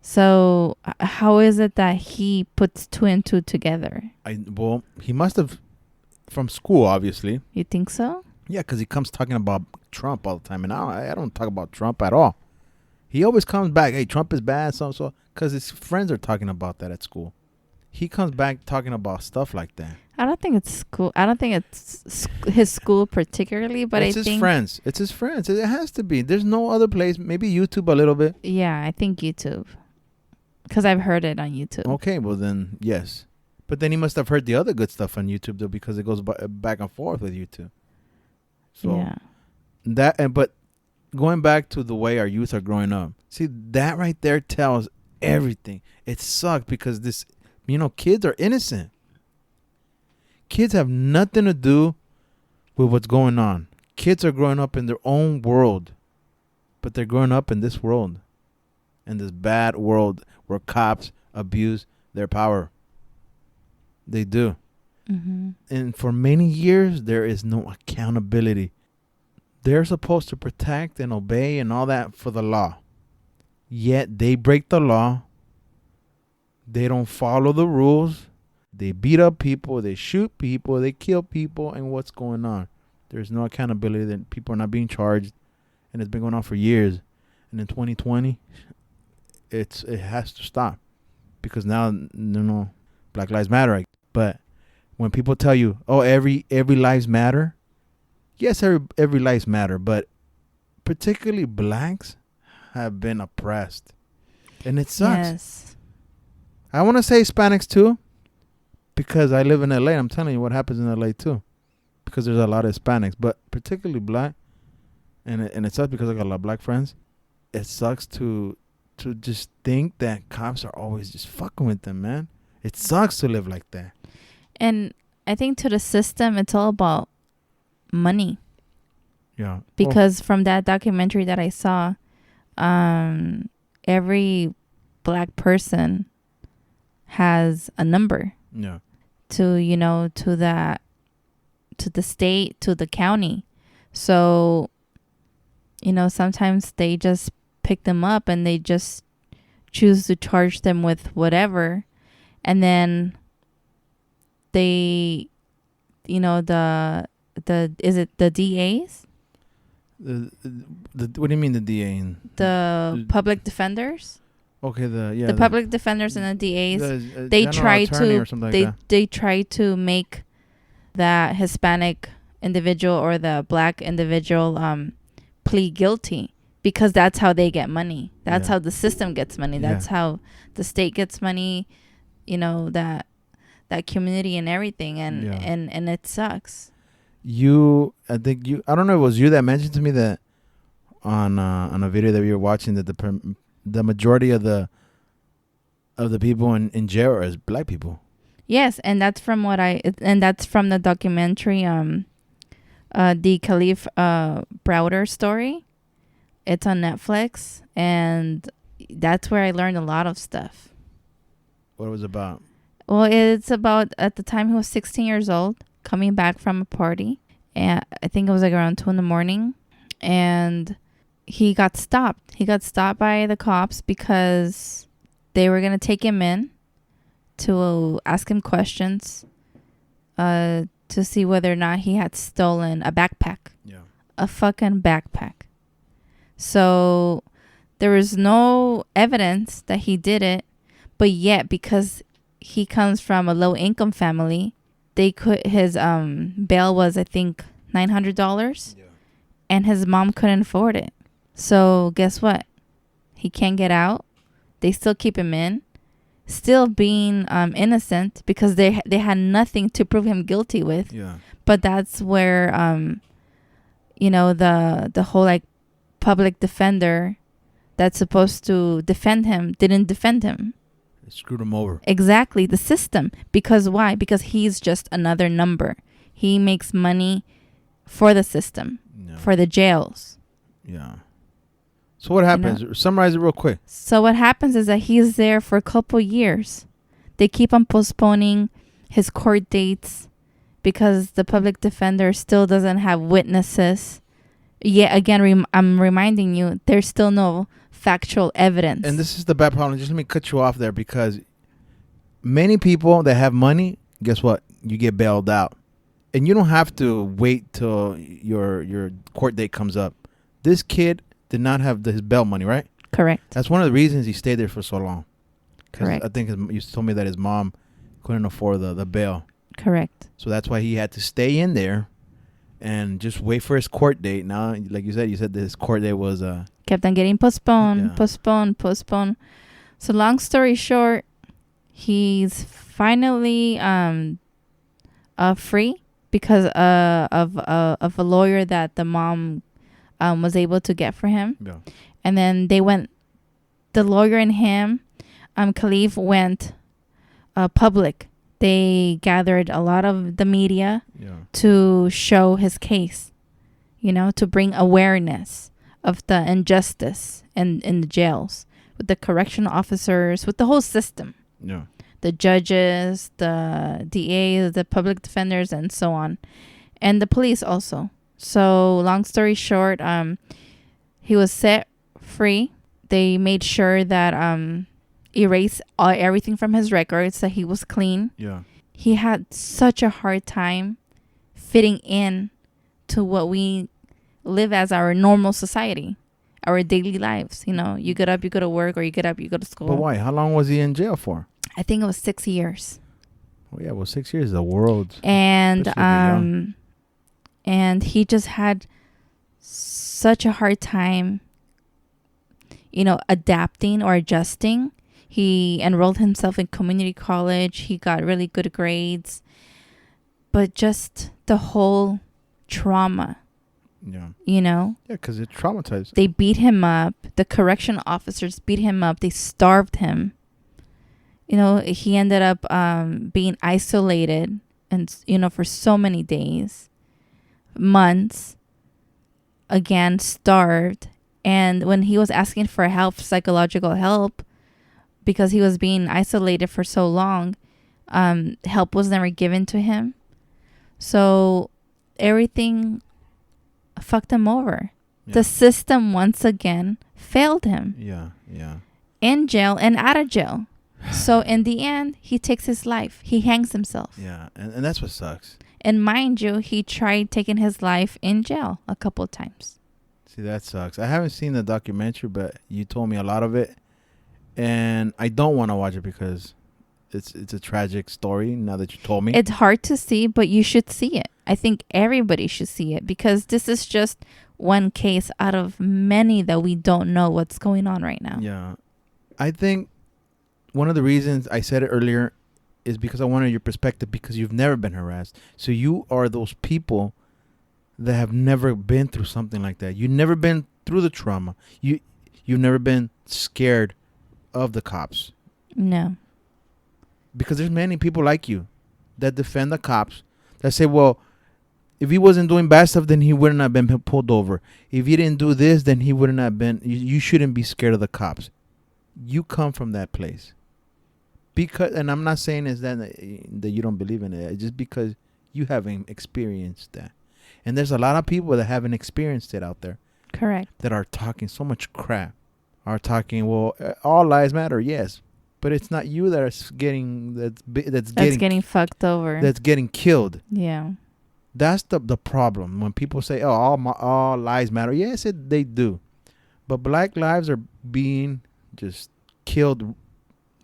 So how is it that he puts 2 and 2 together? Well, he must have from school, obviously. You think so? Yeah, because he comes talking about Trump all the time, and I don't talk about Trump at all. He always comes back, hey, Trump is bad, so, because his friends are talking about that at school. He comes back talking about stuff like that. I don't think it's school. I don't think it's his school particularly, but it's his friends. It's his friends. It has to be. There's no other place. Maybe YouTube a little bit. Yeah, I think YouTube. Because I've heard it on YouTube. Okay, well then, yes. But then he must have heard the other good stuff on YouTube though, because it goes back and forth with YouTube. So yeah. but going back to the way our youth are growing up, see, that right there tells everything. It sucks because this, kids are innocent. Kids have nothing to do with what's going on. Kids are growing up in their own world, but they're growing up in this world, in this bad world where cops abuse their power. They do. Mm-hmm. And for many years, there is no accountability. They're supposed to protect and obey and all that for the law. Yet they break the law. They don't follow the rules. They beat up people. They shoot people. They kill people. And what's going on? There's no accountability. That people are not being charged. And it's been going on for years. And in 2020, it has to stop. Because now, Black Lives Matter. But when people tell you, oh, every lives matter. Yes, every lives matter. But particularly blacks have been oppressed. And it sucks. Yes. I want to say Hispanics too. Because I live in LA. I'm telling you what happens in LA too. Because there's a lot of Hispanics. But particularly black. And it sucks because I got a lot of black friends. It sucks to just think that cops are always just fucking with them, man. It sucks to live like that. And I think to the system, it's all about money. Yeah. Because from that documentary that I saw, every black person has a number. Yeah. To the state, to the county. So, sometimes they just pick them up and they just choose to charge them with whatever. And then they, the is it the DAs? The what do you mean the DA? The public defenders? Okay, the public defenders and the DAs, they try to they try to make that Hispanic individual or the black individual plead guilty because that's how they get money. That's how the system gets money. That's how the state gets money. That community and everything, and it sucks. I don't know if it was you that mentioned to me that on a video that we were watching that the majority of the people in jail are black people. Yes, and that's from that's from the documentary the Khalif Browder story. It's on Netflix, and that's where I learned a lot of stuff. What it was about? Well, it's about at the time he was 16 years old, coming back from a party, and I think it was like around 2 a.m, and he got stopped. He got stopped by the cops because they were going to take him in to ask him questions to see whether or not he had stolen a backpack. Yeah. A fucking backpack. So there was no evidence that he did it, but yet because he comes from a low income family, his bail was I think $900. Yeah. And his mom couldn't afford it. So guess what? He can't get out. They still keep him in, still being innocent because they had nothing to prove him guilty with. Yeah. But that's where the whole like public defender that's supposed to defend him didn't defend him. They screwed him over. Exactly, the system. Because why? Because he's just another number. He makes money for the system, for the jails. Yeah. So what happens? Summarize it real quick. So what happens is that he's there for a couple years. They keep on postponing his court dates because the public defender still doesn't have witnesses. Yet again, I'm reminding you, there's still no factual evidence. And this is the bad problem. Just let me cut you off there because many people that have money, guess what? You get bailed out. And you don't have to wait till your court date comes up. This kid did not have his bail money, right? Correct. That's one of the reasons he stayed there for so long. Correct. I think you told me that his mom couldn't afford the bail. Correct. So that's why he had to stay in there and just wait for his court date. Now, like you said that his court date was... kept on getting postponed. So long story short, He's finally free because of a lawyer that the mom was able to get for him. Yeah. And then the lawyer and him, Khalif, went public. They gathered a lot of the media to show his case, to bring awareness of the injustice in the jails, with the correctional officers, with the whole system. Yeah. The judges, the DAs, the public defenders, and so on. And the police also. So long story short, he was set free. They made sure that erase everything from his records, that he was clean. Yeah. He had such a hard time fitting in to what we live as our normal society, our daily lives. You get up, you go to work, or you get up, you go to school. But why? How long was he in jail for? I think it was 6 years. Oh yeah, well, 6 years is the world. And and he just had such a hard time, adapting or adjusting. He enrolled himself in community college. He got really good grades. But just the whole trauma, Yeah. Yeah, because it traumatized. They beat him up. The correction officers beat him up. They starved him. He ended up being isolated and, for so many days, months, again, starved. And when he was asking for help, psychological help, because he was being isolated for so long, help was never given to him. So everything fucked him over. Yeah. The system once again failed him. Yeah, yeah. In jail and out of jail. So in the end, he takes his life. He hangs himself. Yeah, and that's what sucks. And mind you, he tried taking his life in jail a couple of times. See, that sucks. I haven't seen the documentary, but you told me a lot of it. And I don't want to watch it because it's a tragic story now that you told me. It's hard to see, but you should see it. I think everybody should see it because this is just one case out of many that we don't know what's going on right now. Yeah. I think one of the reasons I said it earlier is because I wanted your perspective, because you've never been harassed. So you are those people that have never been through something like that. You've never been through the trauma. You've never been scared of the cops. No. Because there's many people like you that defend the cops, that say, well, if he wasn't doing bad stuff, then he wouldn't have been pulled over. If he didn't do this, then he wouldn't have been. You shouldn't be scared of the cops. You come from that place. Because, and I'm not saying is that you don't believe in it. It's just because you haven't experienced that. And there's a lot of people that haven't experienced it out there. Correct. That are talking so much crap. Are talking, well, all lives matter, yes. But it's not you that's getting fucked over. That's getting killed. Yeah. That's the problem. When people say, "Oh, all lives matter," yes, they do, but black lives are being just killed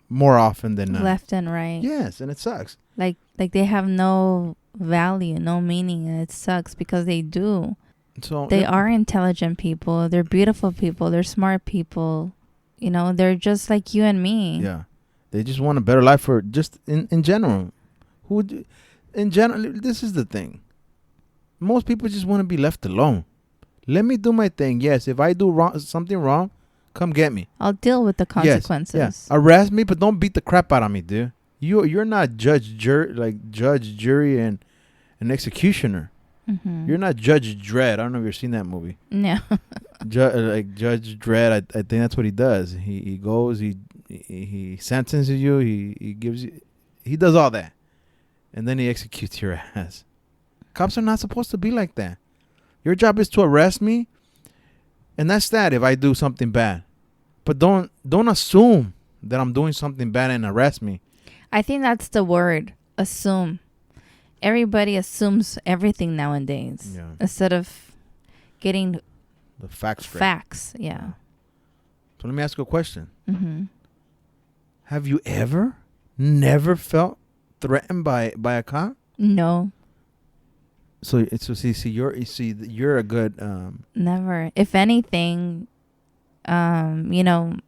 more often than left and right. Yes, and it sucks. Like they have no value, no meaning, and it sucks because they do. So they are intelligent people. They're beautiful people. They're smart people. They're just like you and me. Yeah. They just want a better life for just in general. In general, this is the thing. Most people just want to be left alone. Let me do my thing. Yes, if I do something wrong, come get me. I'll deal with the consequences. Yes, yeah. Arrest me, but don't beat the crap out of me, dude. You're not judge, jury, and an executioner. Mm-hmm. You're not Judge Dredd. I don't know if you've seen that movie. No. Judge Dredd, I think that's what he does. He goes, he sentences you, he gives you, he does all that, and then he executes your ass. Cops are not supposed to be like that. Your job is to arrest me, and that's that if I do something bad. But don't assume that I'm doing something bad and arrest me. I think that's the word, assume. Everybody assumes everything nowadays. Yeah. Instead of getting the facts straight. Facts, yeah. So let me ask you a question. Mm-hmm. Have you never felt threatened by a cop? No. So you're a good. Never. If anything, my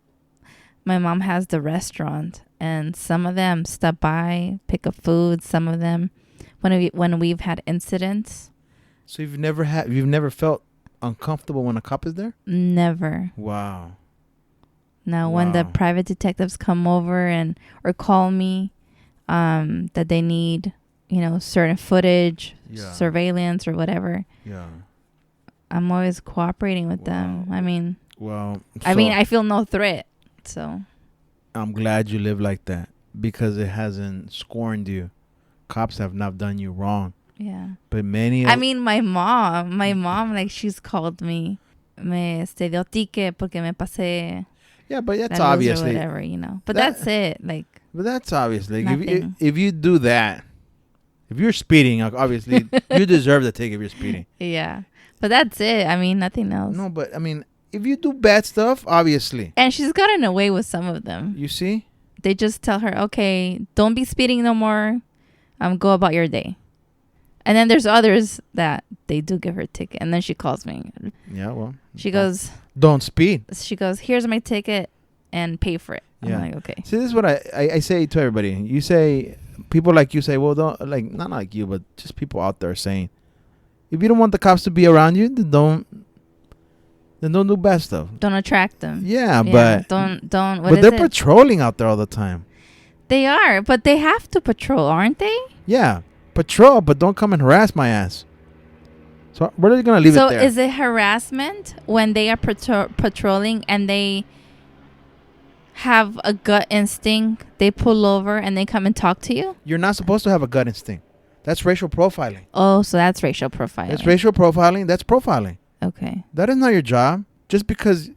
mom has the restaurant, and some of them stop by, pick up food. Some of them, when we've had incidents. So you've never felt uncomfortable when a cop is there? Never. Wow. Now, when the Wow. private detectives come over or call me, that they need, certain footage, Yeah. surveillance or whatever, Yeah. I'm always cooperating with them. Wow. I mean, Well, I feel no threat. So I'm glad you live like that because it hasn't scorned you. Cops have not done you wrong. yeah. But many I mean, my mom, like, she's called me. Me dio ticket porque me pasé yeah, but that's la luz or obviously whatever, But that- that's it. Like, but that's obviously Nothing. if you do that, if you're speeding, obviously you deserve the ticket if you're speeding. yeah. But that's it. I mean, nothing else. No, but I mean, if you do bad stuff, obviously. And she's gotten away with some of them. You see? They just tell her, okay, don't be speeding no more. Go about your day. And then there's others that they do give her a ticket. And then she calls me. Yeah, well. She goes, Don't speed. here's my ticket and pay for it. Yeah. I'm like, okay. See, this is what I say to everybody. You say, people like you say, well, don't, like, not like you, but just people out there saying, if you don't want the cops to be around you, then don't do bad stuff. Don't attract them. Yeah, but don't. What but is they're it? patrolling out there all the time. They are, but they have to patrol, aren't they? Yeah, patrol, but don't come and harass my ass. So we're just gonna leave it So there. is it harassment when they are patrolling and they have a gut instinct? They pull over and they come and talk to you. You're not supposed to have a gut instinct. That's racial profiling. Oh, so that's racial profiling. That's racial profiling. That's profiling. Okay. That is not your job. Just because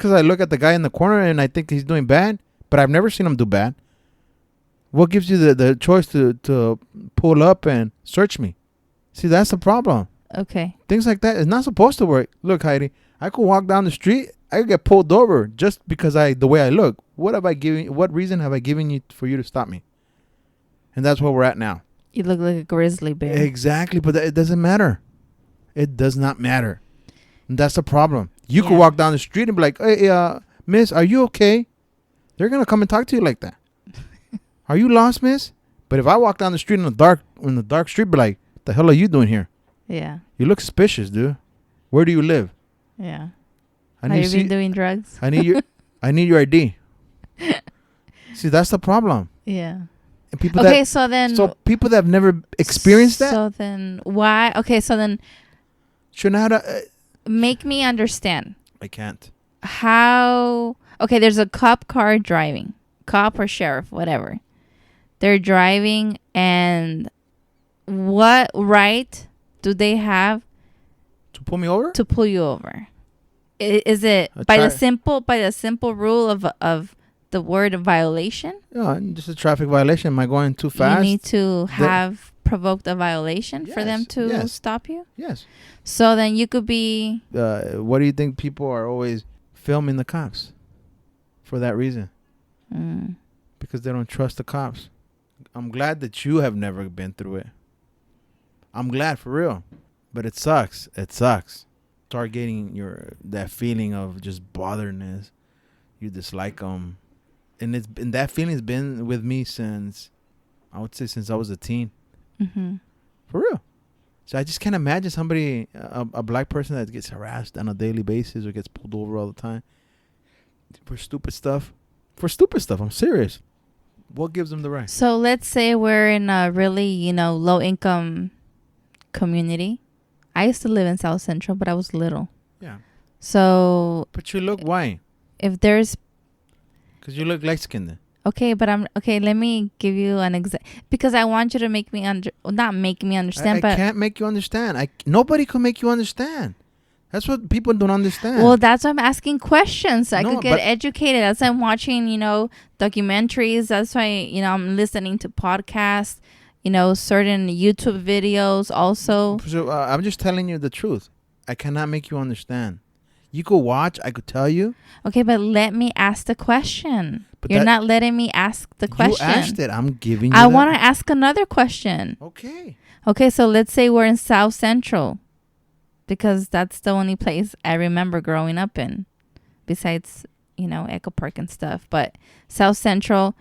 I look at the guy in the corner and I think he's doing bad, but I've never seen him do bad. What gives you the choice to pull up and search me? See, that's the problem. Okay. Things like that is not supposed to work. Look, Heidi, I could walk down the street. I could get pulled over just because the way I look. What reason have I given you for you to stop me? And that's where we're at now. You look like a grizzly bear. Exactly, but it doesn't matter. It does not matter. And that's the problem. You could Yeah. walk down the street and be like, hey, miss, are you okay? They're going to come and talk to you like that. Are you lost, miss? But if I walk down the street in the dark street, be like, what the hell are you doing here? Yeah. You look suspicious, dude. Where do you live? Yeah. I Have need you to been doing drugs? I need your ID. See, that's the problem. Yeah. And people Okay, so then. people that have never experienced that So then why? Okay, so then should not have. make me understand I can't. how. Okay, there's a cop car driving, cop or sheriff, whatever. They're driving, and what right do they have To pull me over? to pull you over? Is it A by tri- the simple rule of the word violation? Yeah, just a traffic violation. Am I going too fast? You need to have provoked a violation for them Yes, to yes. stop you. Yes. So then you could be. What do you think people are always filming the cops? For that reason. Mm, Because they don't trust the cops. I'm glad that you have never been through it. I'm glad for real. But it sucks. It sucks. Start getting that feeling of just botherness. You dislike them. And that feeling's been with me since I was a teen. mm-hmm. For real. So I just can't imagine somebody, a black person that gets harassed on a daily basis or gets pulled over all the time for stupid stuff. For stupid stuff. I'm serious. What gives them the right? So let's say we're in a really, low income community. I used to live in South Central, but I was little. Yeah. So But you look white. if there's. Because you look light-skinned. Okay, but let me give you an example. Because I want you to make me not make me understand, I but. can't make you understand. Nobody can make you understand. That's what people don't understand. Well, that's why I'm asking questions. So I No, could get but- educated. That's why I'm watching, documentaries. That's why, I'm listening to podcasts, certain YouTube videos also. So I'm just telling you the truth. I cannot make you understand. You could watch. I could tell you. Okay, but let me ask the question. But You're that- not letting me ask the question. You asked it. I'm giving you I that. want to ask another question. Okay. Okay, so let's say we're in South Central, because that's the only place I remember growing up in, besides, Echo Park and stuff. But South Central,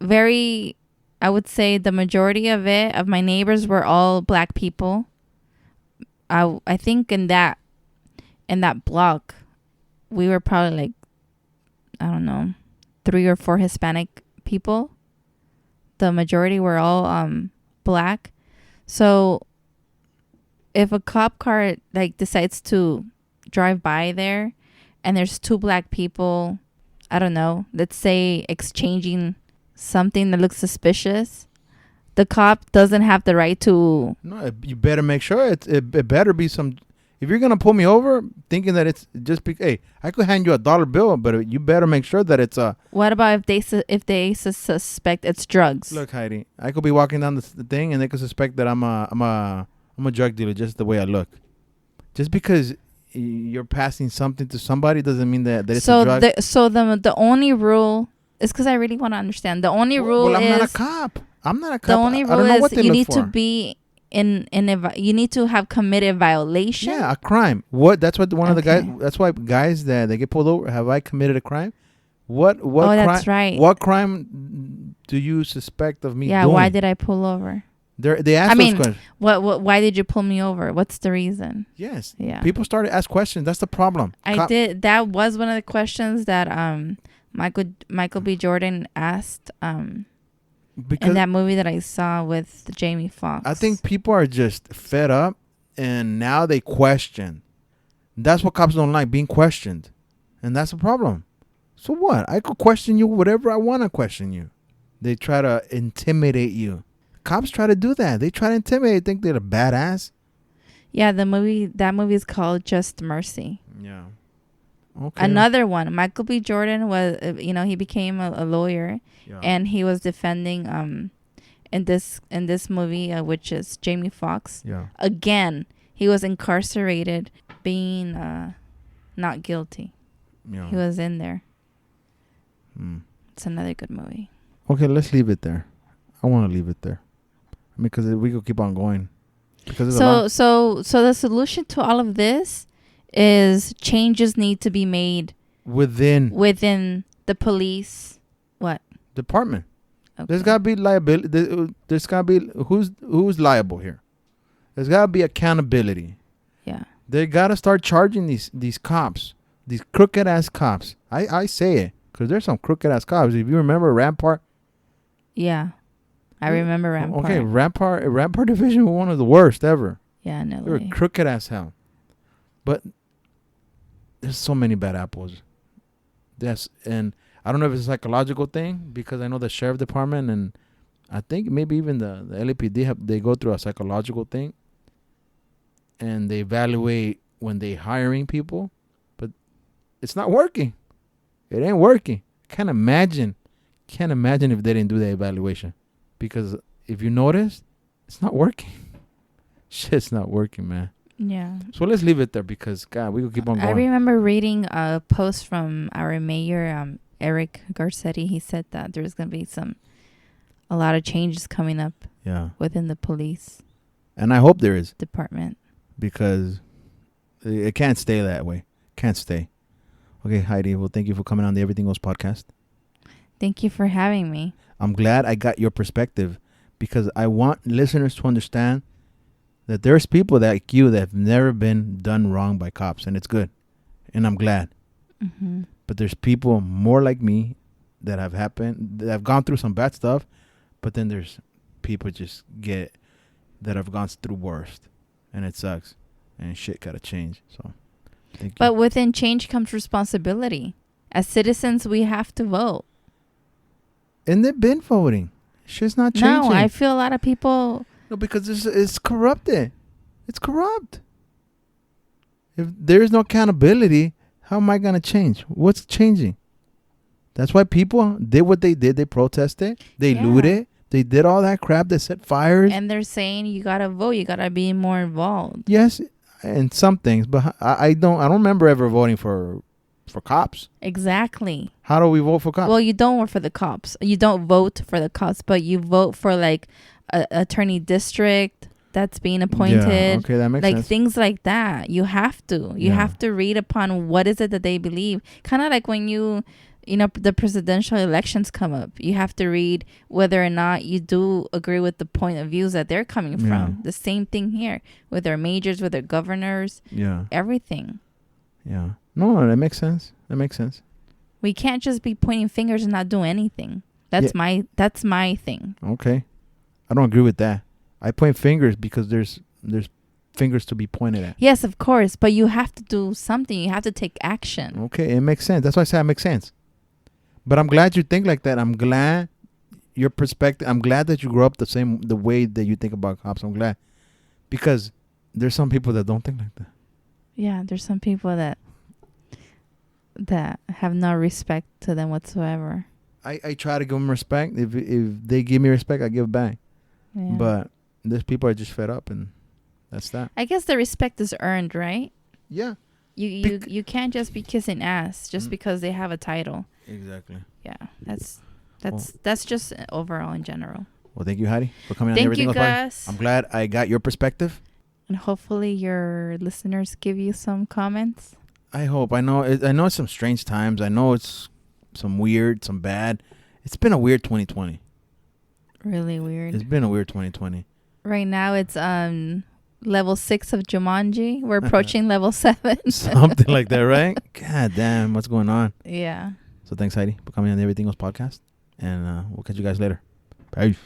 very, I would say the majority of my neighbors were all black people. I think in that block, we were probably like, I don't know, 3 or 4 Hispanic people. The majority were all black. So if a cop car like decides to drive by there and there's 2 black people, I don't know, let's say exchanging something that looks suspicious, the cop doesn't have the right to... No, you better make sure it better be some... If you're going to pull me over thinking that it's just... Hey, I could hand you $1 bill, but you better make sure that it's a... What about if they suspect it's drugs? Look, Heidi, I could be walking down the thing and they could suspect that I'm a drug dealer just the way I look. Just because you're passing something to somebody doesn't mean that it's a drug. The only rule is, because I really want to understand. The only rule is... Well, I'm not a cop. I'm not a cop. The only rule is you need to be you need to have committed violation. Yeah, a crime. What? That's what one of the guys... That's why guys that they get pulled over, have I committed a crime? What crime? Oh, that's right. What crime do you suspect of me doing? Yeah, why did I pull over? They asked those questions. Why did you pull me over? What's the reason? Yes. Yeah. People started to ask questions. That's the problem. I did. That was one of the questions that Michael B. Jordan asked in that movie that I saw with Jamie Foxx. I think people are just fed up and now they question. That's what cops don't like, being questioned. And that's a problem. So what? I could question you whatever I want to question you. They try to intimidate you. Cops try to do that. They try to intimidate. Think they're a badass. Yeah, that movie is called Just Mercy. Yeah. Okay. Another one. Michael B. Jordan was, he became a lawyer, and he was defending in this movie, which is Jamie Foxx. Yeah. Again, he was incarcerated, being not guilty. Yeah. He was in there. It's another good movie. Okay, let's leave it there. I want to leave it there. Because we could keep on going. Because so the solution to all of this is changes need to be made within the police department. Okay. There's got to be liability. There's got to be who's liable here. There's got to be accountability. Yeah. They got to start charging these cops, these crooked ass cops. I say it because there's some crooked ass cops. If you remember Rampart. Yeah. I remember Rampart. Okay, Rampart Division was one of the worst ever. Yeah, no. They were crooked as hell. But there's so many bad apples. Yes, and I don't know if it's a psychological thing because I know the sheriff department and I think maybe even the LAPD they go through a psychological thing and they evaluate when they hiring people, but it's not working. It ain't working. Can't imagine if they didn't do the evaluation. Because if you notice, it's not working. Shit's not working, man. Yeah. So let's leave it there because, God, we could keep on going. I remember reading a post from our mayor, Eric Garcetti. He said that there's going to be a lot of changes coming up within the police. And I hope there is. Department. Because it can't stay that way. Can't stay. Okay, Heidi, well, thank you for coming on the Everything Goes podcast. Thank you for having me. I'm glad I got your perspective because I want listeners to understand that there's people like you that have never been done wrong by cops, and it's good. And I'm glad. Mm-hmm. But there's people more like me that have gone through some bad stuff, but then there's people that have gone through worst, and it sucks, and shit gotta change. So, thank you. But within change comes responsibility. As citizens, we have to vote. And they've been voting. Shit's not changing. No, I feel a lot of people... No, because it's corrupted. It's corrupt. If there is no accountability, how am I going to change? What's changing? That's why people did what they did. They protested. They looted. They did all that crap. They set fires. And they're saying you got to vote. You got to be more involved. Yes, and some things. But I don't remember ever voting for cops. Exactly. How do we vote for cops? Well, you don't vote for the cops. You don't vote for the cops, but you vote for like a attorney district that's being appointed. Yeah, okay, that makes sense. Like things like that. You have to. You have to read upon what is it that they believe. Kind of like when you the presidential elections come up. You have to read whether or not you do agree with the point of views that they're coming from. The same thing here with their majors, with their governors. Yeah. Everything. Yeah. No, that makes sense. That makes sense. We can't just be pointing fingers and not do anything. That's my thing. Okay. I don't agree with that. I point fingers because there's fingers to be pointed at. Yes, of course, but you have to do something. You have to take action. Okay, it makes sense. That's why I say it makes sense. But I'm glad you think like that. I'm glad your perspective. I'm glad that you grew up the way that you think about cops. I'm glad because there's some people that don't think like that. Yeah, there's some people that have no respect to them whatsoever. I try to give them respect. If they give me respect, I give back. Yeah. But these people are just fed up, and that's that. I guess the respect is earned, right? Yeah. You can't just be kissing ass just because they have a title. Exactly. Yeah, that's just overall in general. Well, thank you, Heidi, for coming on Thank Everything you, Else Party. Gus. I'm glad I got your perspective. And hopefully your listeners give you some comments. I hope. I know it's some strange times. I know it's some weird, some bad. It's been a weird 2020. Really weird. It's been a weird 2020. Right now it's level 6 of Jumanji. We're approaching level 7. Something like that, right? God damn, what's going on? Yeah. So thanks, Heidi, for coming on the Everything Else podcast. And we'll catch you guys later. Peace.